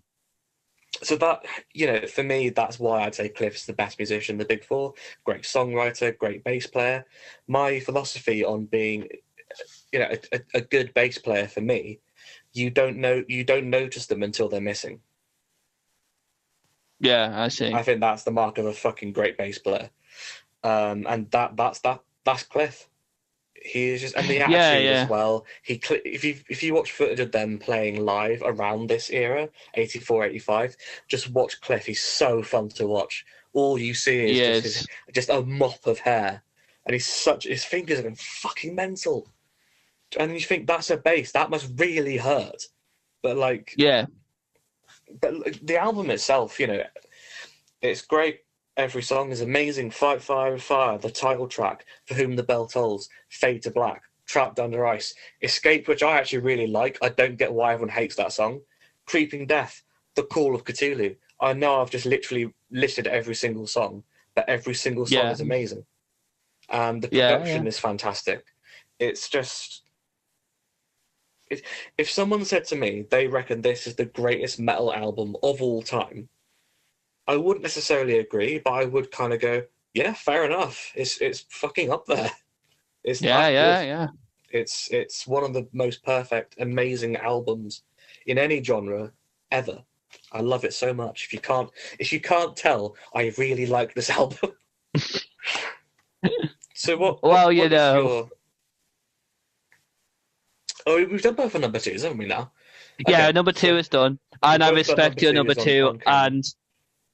so that, for me, that's why I'd say Cliff's the best musician in the Big Four. Great songwriter, great bass player. My philosophy on being, a good bass player for me, you don't notice them until they're missing. Yeah, I see. I think that's the mark of a fucking great bass player. And that's Cliff. He is just, and the Yeah, attitude as yeah, well. If you watch footage of them playing live around this era, 84, 85, just watch Cliff. He's so fun to watch. All you see is he is. just a mop of hair, and his fingers are fucking mental. And you think that's a bass that must really hurt, but Yeah, the album itself, it's great. Every song is amazing. Fight Fire with Fire, the title track, For Whom the Bell Tolls, Fade to Black, Trapped Under Ice, Escape, which I actually really like. I don't get why everyone hates that song. Creeping Death, The Call of Cthulhu. I know I've just literally listed every single song, but every single song yeah, is amazing. And the yeah, yeah. production is fantastic. It's just, if someone said to me they reckon this is the greatest metal album of all time, I wouldn't necessarily agree, but I would kind of go, yeah, fair enough. It's fucking up there. It's Yeah, that good. yeah, yeah. It's one of the most perfect, amazing albums in any genre ever. I love it so much. If you can't tell, I really like this album. So Well, what is your? Oh, we've done both of number twos, haven't we now? yeah, Okay, number two so is done. we've And I both done respect number your number twos two. on camera. And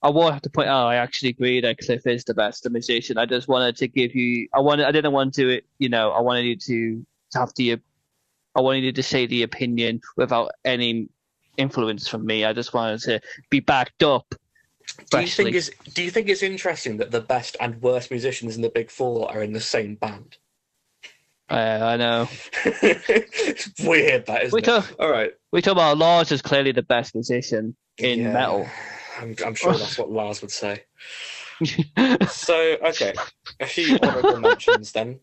I will have to point out, I actually agree that Cliff is the best musician. I just wanted to give you, I didn't want to, I wanted you to have I wanted you to say the opinion without any influence from me. I just wanted to be backed up freshly. Do you think it's interesting that the best and worst musicians in the Big Four are in the same band? I know. It's weird, that, We isn't it? talk, All right. we talk about Lars is clearly the best musician in Yeah, metal. I'm sure that's what Lars would say. So, okay, a few honourable mentions then.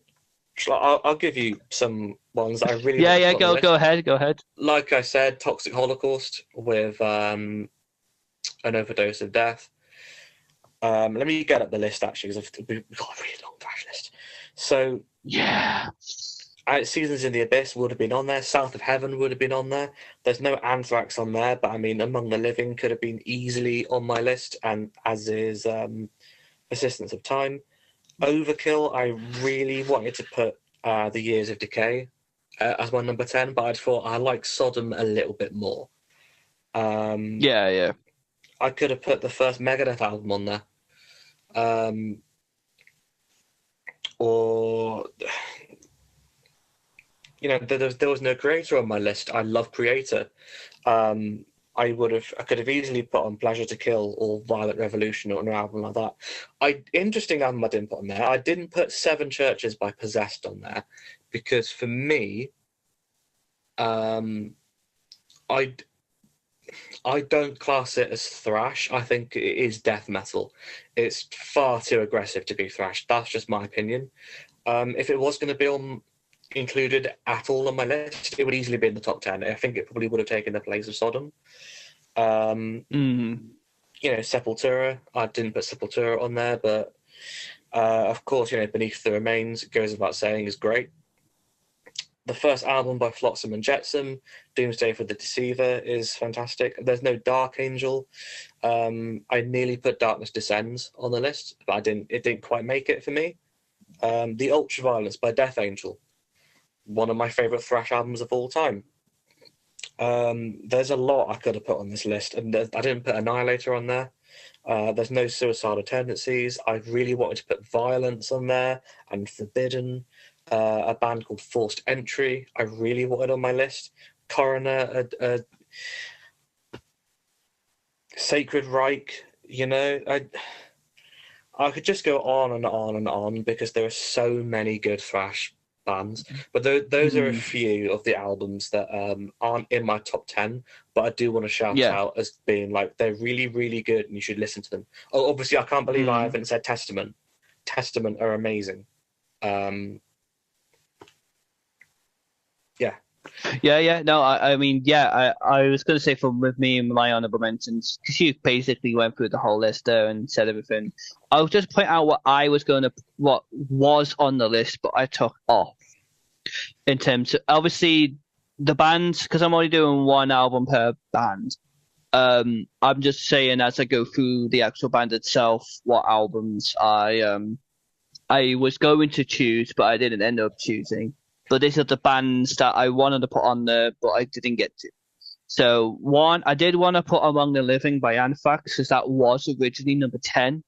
I'll give you some ones that I really Yeah, want to yeah, put on the go list. ahead, go ahead. Like I said, Toxic Holocaust with an overdose of death. Let me get up the list actually, because we've got a really long thrash list. So, Yeah. Seasons in the Abyss would have been on there. South of Heaven would have been on there. There's no Anthrax on there, but I mean, Among the Living could have been easily on my list, and as is Persistence of Time. Overkill, I really wanted to put The Years of Decay as my number 10, but I thought I like Sodom a little bit more. Yeah, yeah. I could have put the first Megadeth album on there. Or there was no Creator on my list. I love Creator. I could have easily put on Pleasure to Kill or Violent Revolution or an album like that. Interesting album I didn't put on there. I didn't put Seven Churches by Possessed on there because for me, I don't class it as thrash. I think it is death metal. It's far too aggressive to be thrash. That's just my opinion. If it was going to be included at all on my list, it would easily be in the top 10. I think it probably would have taken the place of Sodom. Sepultura. I didn't put Sepultura on there, but of course, Beneath the Remains, it goes without saying, is great. The first album by Flotsam and Jetsam, Doomsday for the Deceiver, is fantastic. There's no Dark Angel. I nearly put Darkness Descends on the list, but it didn't quite make it for me. The Ultraviolence by Death Angel, one of my favourite thrash albums of all time. There's a lot I could have put on this list, and I didn't put Annihilator on there. There's no Suicidal Tendencies. I really wanted to put Violence on there, and Forbidden. A band called Forced Entry, I really wanted on my list. Coroner, Sacred Reich, I could just go on and on and on because there are so many good thrash bands. But those are a few of the albums that aren't in my top 10, but I do want to shout out as being like, they're really, really good and you should listen to them. Oh, obviously, I can't believe I haven't said Testament. Testament are amazing. No, I mean, I was going to say with me and my honorable mentions, because you basically went through the whole list there and said everything. I'll just point out what was on the list, but I took off. In terms of, obviously, the bands, because I'm only doing one album per band, I'm just saying as I go through the actual band itself, what albums I was going to choose, but I didn't end up choosing. But these are the bands that I wanted to put on there, but I didn't get to. So I did want to put Among the Living by Anthrax, because that was originally number 10.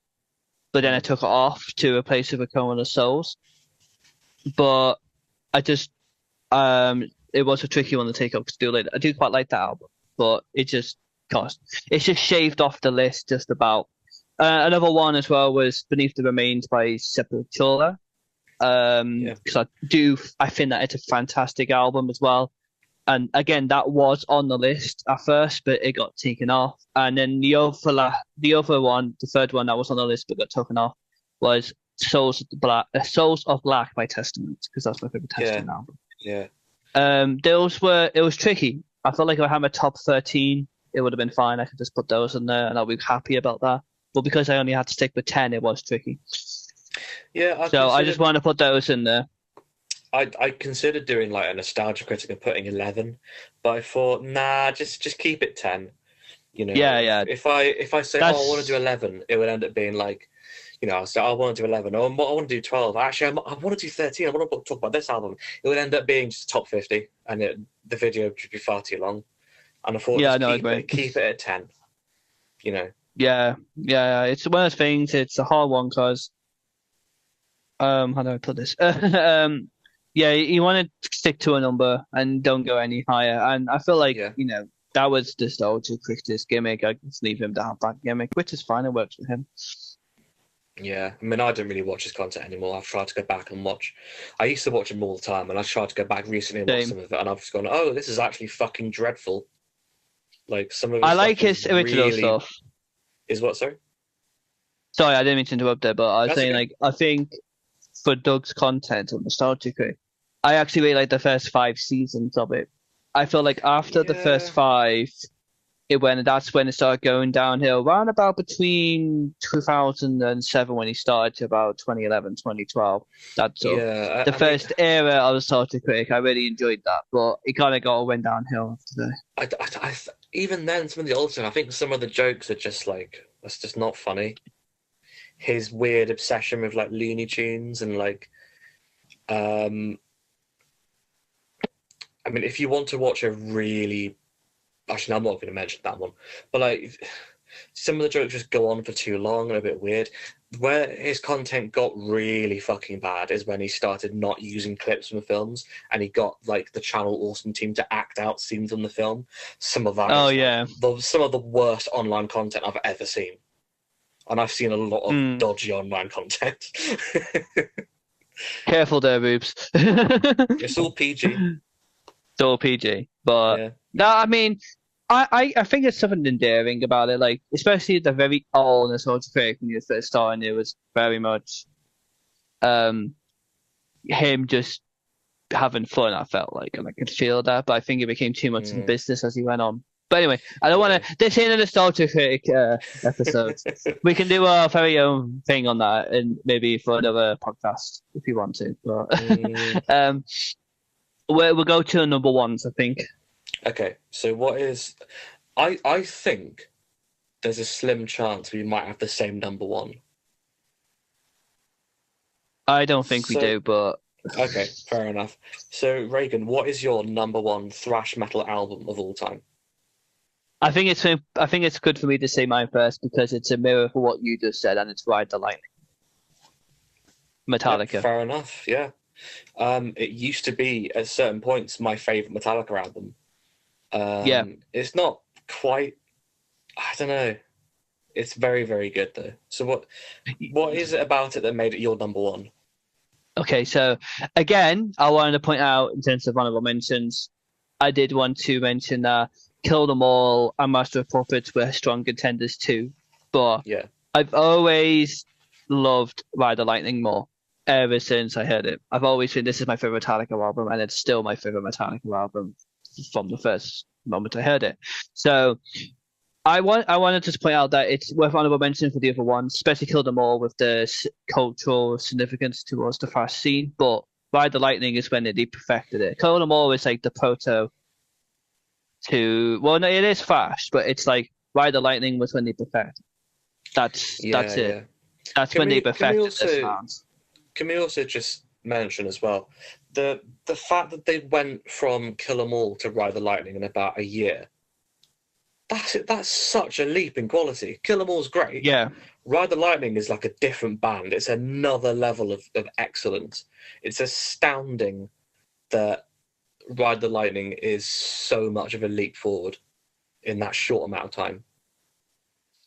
But then I took it off to replace it with Coma of Souls. But I just, it was a tricky one to take up to do later. I do quite like that album, but it's just shaved off the list just about. Another one as well was Beneath the Remains by Sepultura. Because I think that it's a fantastic album as well, and again that was on the list at first, but it got taken off. And then the other one, the third one that was on the list but got taken off, was Souls of Black by Testament, because that's my favorite Testament album. It was tricky. I felt like if I had my top 13, it would have been fine. I could just put those in there and I'll be happy about that. But because I only had to stick with 10, it was tricky. I just want to put those in there. I considered doing like a nostalgia critic and putting 11, but I thought, nah, just keep it 10. If I say, I want to do 11, it would end up being like, I say, I want to do 11, or I want to do 12. Actually, I want to do 13. I want to talk about this album. It would end up being just top 50, and the video would be far too long. And I thought, keep it at 10. Yeah. It's one of those things. It's a hard one because. How do I put this? You want to stick to a number and don't go any higher. And I feel like, that was the nostalgia critic's gimmick. I just leave him to have that gimmick, which is fine. It works for him. Yeah, I mean, I don't really watch his content anymore. I've tried to go back and watch. I used to watch him all the time, and I tried to go back recently and watch some of it, and I've just gone, oh, this is actually fucking dreadful. Like, some of his I like his original stuff. Is what, sorry? Sorry, I didn't mean to interrupt there, but I was saying, okay. I think for Doug's content on Nostalgia Critic, I actually really like the first 5 seasons of it. I feel like after the first 5, that's when it started going downhill. Around about between 2007 when he started to about 2011, 2012. That's the first era of Nostalgia Critic. I really enjoyed that, but it kind of went downhill after that. Even then, some of the older stuff, I think some of the jokes are just like, that's just not funny. His weird obsession with like Looney Tunes and like, I mean, if you want to watch a really, actually, I'm not going to mention that one, but like, some of the jokes just go on for too long and a bit weird. Where his content got really fucking bad is when he started not using clips from the films, and he got like the Channel Awesome team to act out scenes from the film. Some of that, some of the worst online content I've ever seen. And I've seen a lot of dodgy online content. Careful there, boobs. It's all PG. It's all PG. But no, I mean, I think there's something endearing about it. Like, especially the very old Nostalgia Critic when you first started, it was very much him just having fun. I felt like, and I could feel that, but I think it became too much of a business as he went on. But anyway, I don't want to. This ain't a nostalgia critic episode. We can do our very own thing on that, and maybe for another podcast if you want to. But we'll go to number ones, I think. Okay, so what is? I think there's a slim chance we might have the same number one. I don't think we do, but okay, fair enough. So Reagan, what is your number one thrash metal album of all time? I think it's good for me to say mine first because it's a mirror for what you just said, and it's Ride the Lightning. Metallica. Fair enough. Yeah. It used to be at certain points my favorite Metallica album. It's not quite. I don't know. It's very, very good though. So what is it about it that made it your number one? Okay, so again, I wanted to point out in terms of honorable mentions, I did want to mention that Kill Them All and Master of Puppets were strong contenders too, but yeah, I've always loved Ride the Lightning more ever since I heard it. I've always been, this is my favorite Metallica album, and it's still my favorite Metallica album from the first moment I heard it. So I wanted to point out that it's worth honorable mention for the other ones, especially Kill Them All with the cultural significance towards the thrash scene. But Ride the Lightning is when they perfected it. Kill Them All is like the proto to, well, no, it is thrash, but it's like Ride the Lightning was when they perfected. That's it. Yeah. That's when they perfected the sounds. Can we also just mention as well the fact that they went from Kill 'Em All to Ride the Lightning in about a year? That's such a leap in quality. Kill 'Em All's great. Yeah. Ride the Lightning is like a different band. It's another level of excellence. It's astounding that Ride the Lightning is so much of a leap forward in that short amount of time.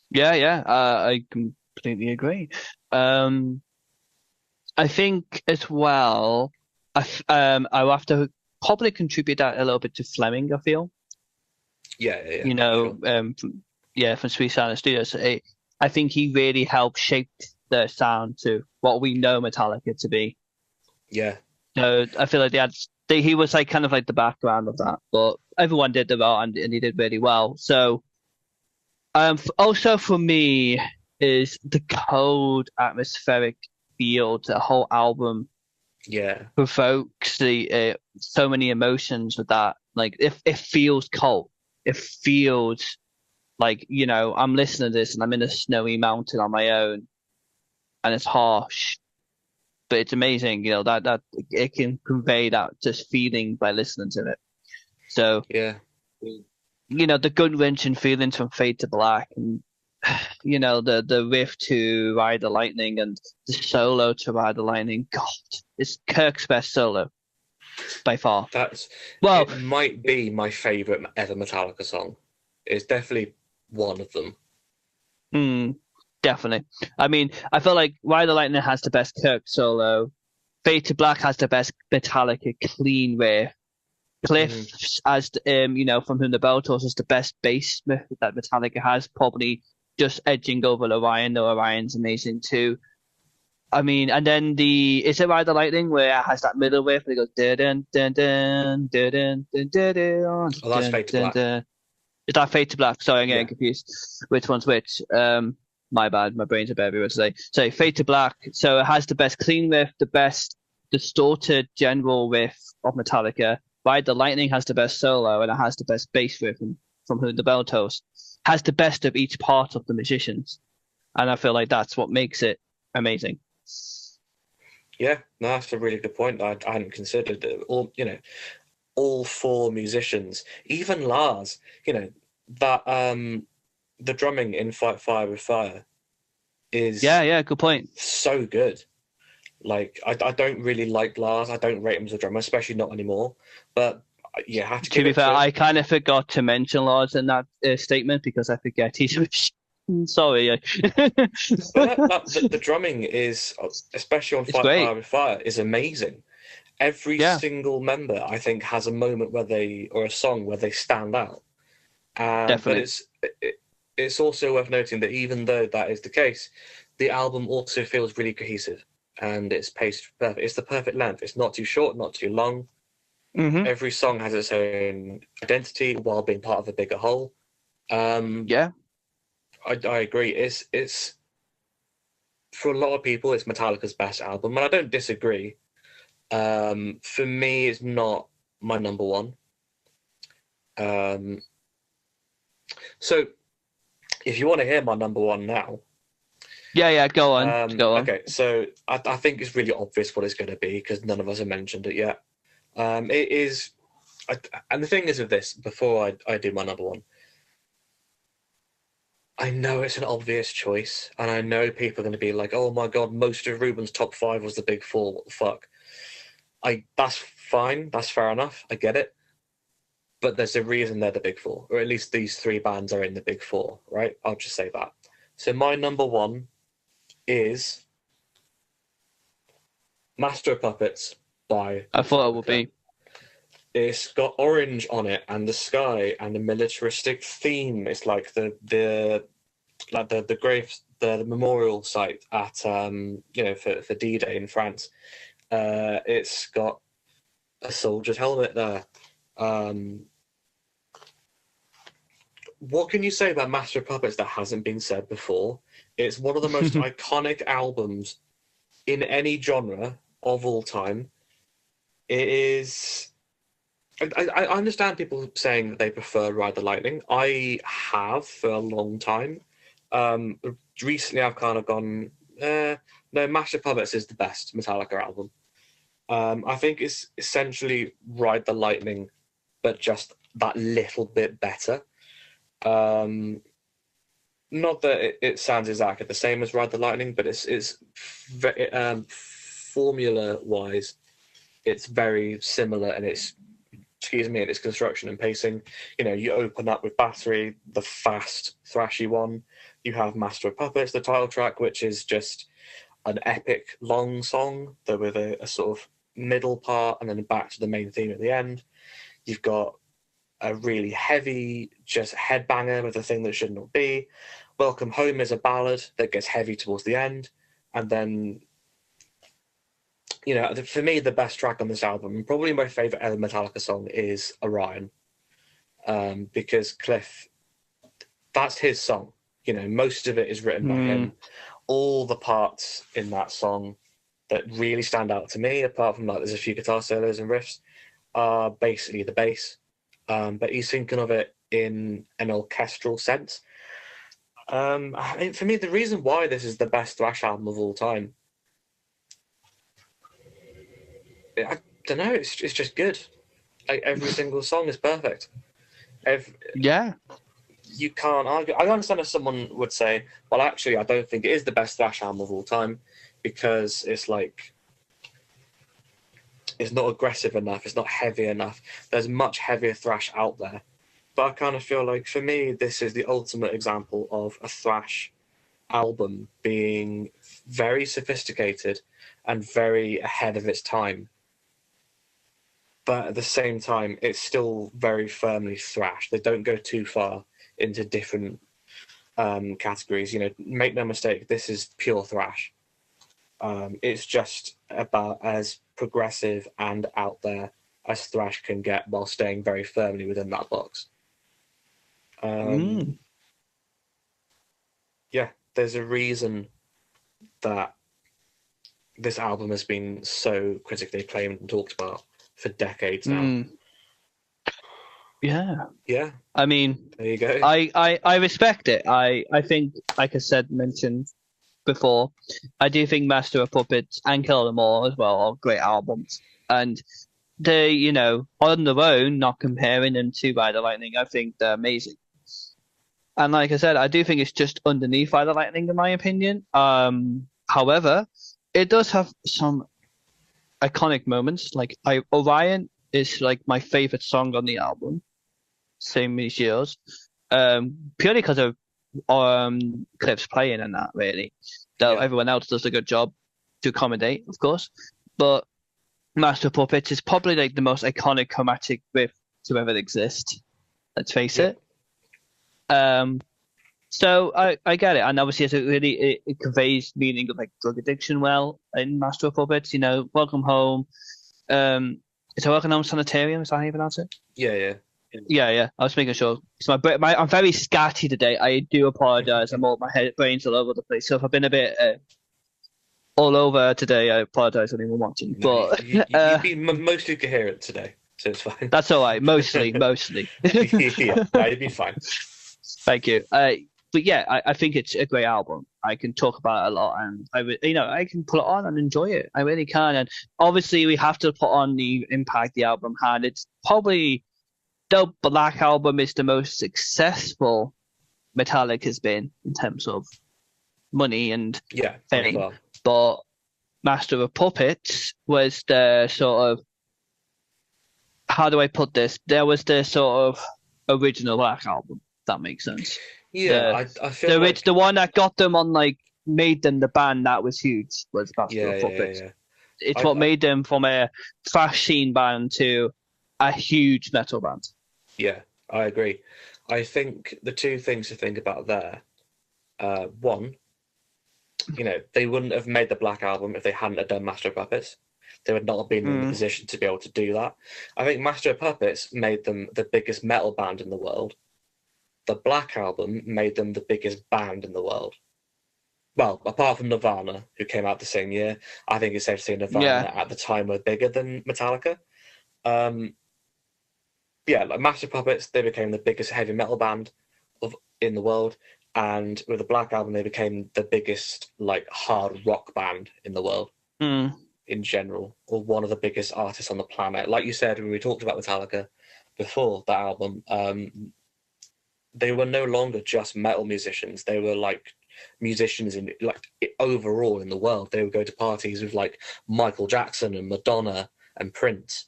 Yeah. I completely agree. I think as well, I'll have to probably contribute that a little bit to Fleming, I feel. Yeah. You know, sure. From Sweet Silent Studios. I think he really helped shape the sound to what we know Metallica to be. Yeah. So I feel like he was like kind of like the background of that, but everyone did the role and he did really well. So, also for me is the cold atmospheric feel. The whole album, provokes so many emotions with that. Like it feels cold. It feels like, you know, I'm listening to this and I'm in a snowy mountain on my own, and it's harsh, but it's amazing. You know that it can convey that just feeling by listening to it. So yeah, you know, the gut-wrenching feelings from Fade to Black, and you know the riff to Ride the Lightning and the solo to Ride the Lightning. God, it's Kirk's best solo by far. It might be my favorite ever Metallica song. It's definitely one of them. Definitely. I mean, I feel like Ride the Lightning has the best Kirk solo. Fade to Black has the best Metallica clean riff. Cliff, as you know, from Whom the Bell Tolls, is the best bass riff that Metallica has, probably just edging over Orion, though Orion's amazing too. I mean, and then is it Ride the Lightning where it has that middle riff where it goes dun dun dun dun dun dun dun dun. Oh, that's Fade to Black. Is that Fade to Black? Sorry, I'm getting confused. Which one's which? My bad. My brain's a bit everywhere today. So Fade to Black. So it has the best clean riff, the best distorted general riff of Metallica. Ride the Lightning has the best solo, and it has the best bass riff from Who the Bell Tolls. Has the best of each part of the musicians, and I feel like that's what makes it amazing. Yeah, no, that's a really good point. I hadn't considered it. All four musicians, even Lars. You know that the drumming in Fight Fire with Fire is good point. So good. Like I don't really like Lars. I don't rate him as a drummer, especially not anymore. But you have to. To be fair, I kind of forgot to mention Lars in that statement because I forget he's. Sorry. The drumming is, especially on Fight Fire with Fire, is amazing. Every single member, I think, has a moment or a song where they stand out. Definitely. But it's also worth noting that even though that is the case, the album also feels really cohesive. and it's paced perfect. It's the perfect length. It's not too short, not too long. Hmm. Every song has its own identity while being part of a bigger whole. Yeah. I agree. It's for a lot of people, it's Metallica's best album, and I don't disagree. For me, it's not my number one. Um, so if you want to hear my number one now, Yeah, yeah, go on. Go on. okay, so I think it's really obvious what it's going to be because none of us have mentioned it yet. It is, and the thing is with this, before I do my number one, I know it's an obvious choice, and I know people are going to be like, "Oh my god, most of Reuben's top five was the big four. What the fuck?" That's fine, that's fair enough. I get it, but there's a reason they're the big four, or at least these three bands are in the big four, right? I'll just say that. So my number one is Master of Puppets by I thought it would Metallica. be. It's got orange on it and the sky and a militaristic theme. It's like the grave, the memorial site at for D-Day in France. It's got a soldier's helmet there. What can you say about Master of Puppets that hasn't been said before? It's one of the most iconic albums in any genre of all time. It is. I understand people saying that they prefer Ride the Lightning. I have for a long time. Recently, I've kind of gone, no, Master of Puppets is the best Metallica album. I think it's essentially Ride the Lightning, but just that little bit better. Not that it sounds exactly the same as Ride the Lightning, but it's formula wise, it's very similar, and it's in its construction and pacing. You know, you open up with Battery, the fast, thrashy one. You have Master of Puppets, the title track, which is just an epic long song that with a sort of middle part and then back to the main theme at the end. You've got a really heavy, just headbanger with a thing that should not be. Welcome Home is a ballad that gets heavy towards the end. And then, for me, the best track on this album, and probably my favorite ever Metallica song, is Orion. Because Cliff, that's his song. Most of it is written by him. All the parts in that song that really stand out to me, apart from there's a few guitar solos and riffs, are basically the bass. But he's thinking of it in an orchestral sense. I mean, for me, the reason why this is the best thrash album of all time, I don't know. It's just good. Like, every single song is perfect. Yeah. You can't argue. I understand if someone would say, "Well, actually, I don't think it is the best thrash album of all time because it's not aggressive enough. It's not heavy enough. There's much heavier thrash out there." But I kind of feel like, for me, this is the ultimate example of a thrash album being very sophisticated and very ahead of its time. But at the same time, it's still very firmly thrash. They don't go too far into different categories. Make no mistake, this is pure thrash. It's just about as progressive and out there as thrash can get while staying very firmly within that box. Yeah, there's a reason that this album has been so critically acclaimed and talked about for decades now. Yeah. Yeah. I mean, there you go. I respect it. I think, like I mentioned before, I do think Master of Puppets and Kill Them All as well are great albums. And they, on their own, not comparing them to Ride the Lightning, I think they're amazing. And like I said, I do think it's just underneath Ride the Lightning, in my opinion. However, it does have some iconic moments. Like Orion is like my favorite song on the album, same as yours. Purely because of Cliff's playing and that, really. Though everyone else does a good job to accommodate, of course. But Master of Puppets is probably like the most iconic chromatic riff to ever exist. Let's face it. So I get it, and obviously it conveys meaning of like drug addiction well in Master of Puppets. You know, Welcome Home. Is it Welcome Home Sanitarium? Is that how you pronounce it? Yeah, yeah. Yeah. I was making sure. So I'm very scatty today. I do apologize. My brain's all over the place. So if I've been a bit all over today, I apologize to anyone watching. No, But you've been mostly coherent today, so it's fine. that's all right. Mostly. Yeah, no, you've been fine. Thank you. But yeah, I think it's a great album. I can talk about it a lot, and I can put it on and enjoy it. I really can. And obviously, we have to put on the impact the album had. It's probably the Black Album is the most successful Metallica has been in terms of money and Yeah, fame. well. But Master of Puppets was the sort of, how do I put this? There was the sort of original Black Album. If that makes sense. Yeah, I feel like The one that got them on, like, made them the band that was huge was Master of Puppets. yeah. It's what made them from a thrash scene band to a huge metal band. Yeah, I agree. I think the two things to think about there, one, they wouldn't have made the Black Album if they hadn't have done Master of Puppets. They would not have been in the position to be able to do that. I think Master of Puppets made them the biggest metal band in the world. The Black Album made them the biggest band in the world. Well, apart from Nirvana, who came out the same year, I think it's safe to say Nirvana at the time were bigger than Metallica. Like Master of Puppets, they became the biggest heavy metal band in the world, and with the Black Album, they became the biggest like hard rock band in the world in general, or one of the biggest artists on the planet. Like you said when we talked about Metallica before that album, they were no longer just metal musicians. They were like musicians in like overall in the world. They would go to parties with like Michael Jackson and Madonna and Prince.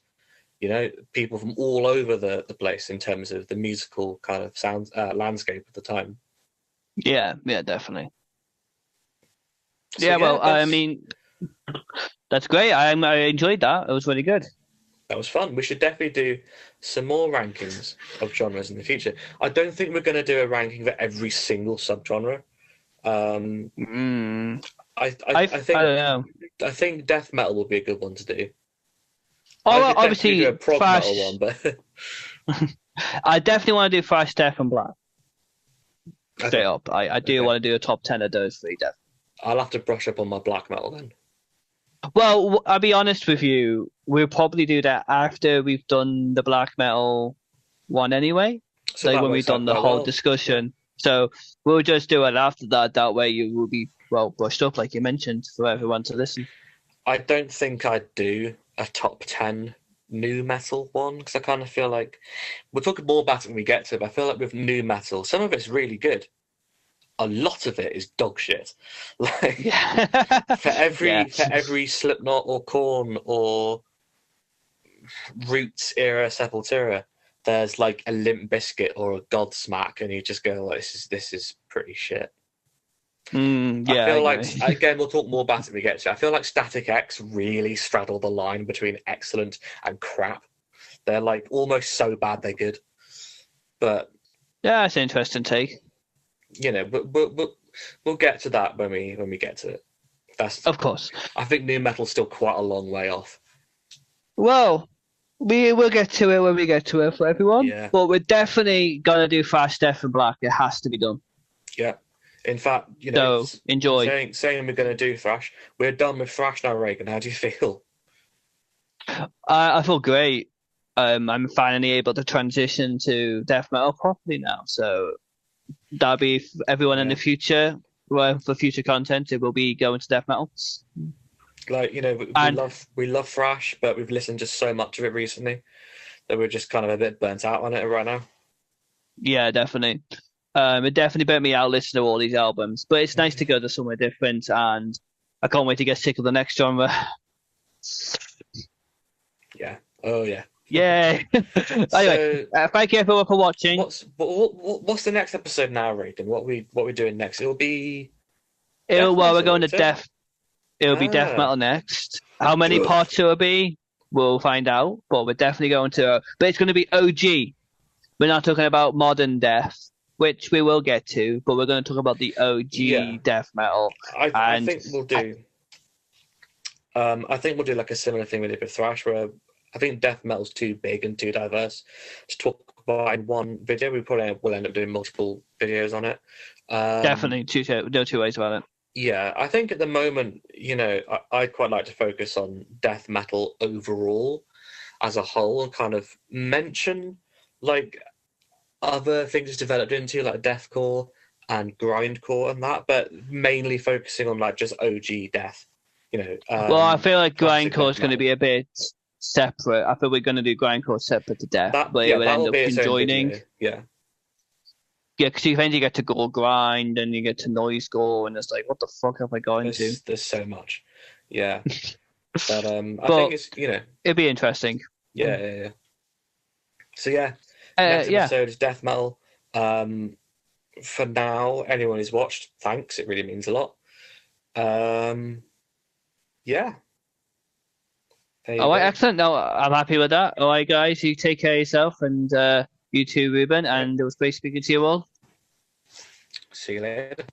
People from all over the place in terms of the musical kind of sound landscape at the time. Yeah, definitely. So, well, I mean, that's great. I enjoyed that. It was really good. That was fun. We should definitely do some more rankings of genres in the future. I don't think we're going to do a ranking for every single subgenre. I think death metal will be a good one to do. Oh, obviously, do a prog metal one, but I definitely want to do thrash, death, and black. Straight up, I do want to do a top 10 of those three. Death. I'll have to brush up on my black metal then. Well, I'll be honest with you. We'll probably do that after we've done the black metal one anyway. So like when we've done the whole discussion. So we'll just do it after that. That way you will be well brushed up, like you mentioned, for everyone to listen. I don't think I'd do a top 10 new metal one because I kind of feel like we'll talk more about it when we get to it. But I feel like with new metal, some of it's really good. A lot of it is dog shit. Like for every Slipknot or Korn or Roots era Sepultura, there's like a Limp Bizkit or a Godsmack, and you just go like, this is pretty shit. I feel like, again, we'll talk more about it when we get to it. I feel like Static X really straddle the line between excellent and crap. They're like almost so bad they're good. But yeah, it's an interesting take. We'll get to that when we get to it. Of course. I think new metal's still quite a long way off. Well, we will get to it when we get to it for everyone. Yeah. But we're definitely gonna do thrash, death, and black. It has to be done. Yeah. In fact, so enjoy. Saying we're going to do thrash. We're done with thrash now, Reagan. How do you feel? I feel great. I'm finally able to transition to death metal properly now. So that'll be everyone in the future. Well, for future content, it will be going to death metal. Like we love thrash, but we've listened to so much of it recently that we're just kind of a bit burnt out on it right now. Yeah, definitely. It definitely burnt me out listening to all these albums, but it's nice to go to somewhere different, and I can't wait to get sick of the next genre. Yeah. Oh yeah. Yeah. Anyway, thank you everyone for watching. What's the next episode now, Reagan? What we doing next? We're going to death. It'll be death metal next. How many parts it will be, we'll find out. But we're definitely going to. But it's going to be OG. We're not talking about modern death. which we will get to, but we're going to talk about the Yeah, OG death metal. I And think we'll do. I think we'll do like a similar thing we did with thrash, where I think death metal's too big and too diverse to talk about in one video. We probably will end up doing multiple videos on it. definitely no two ways about it. Yeah, I think at the moment, I'd quite like to focus on death metal overall as a whole and kind of mention like other things it's developed into, like deathcore and grindcore and that, but mainly focusing on like just OG death, Well, I feel like classic grindcore is death going to metal. be a bit separate. I feel we're going to do grindcore separate to death, That but it yeah, will that end will up be its own conjoining. video. Yeah, Yeah, because you get to gore grind and you get to noise gore, and it's like, what the fuck have I gone into? there's so much. Yeah, but I think But it's it'd be interesting. yeah. So yeah, next Yeah. episode is death metal. For now, anyone who's watched, thanks. It really means a lot. Yeah, there you All right, go. excellent. No, I'm happy with that. All right, guys, you take care of yourself and you too, Reuben. Yep. And it was great speaking to you all. See you later.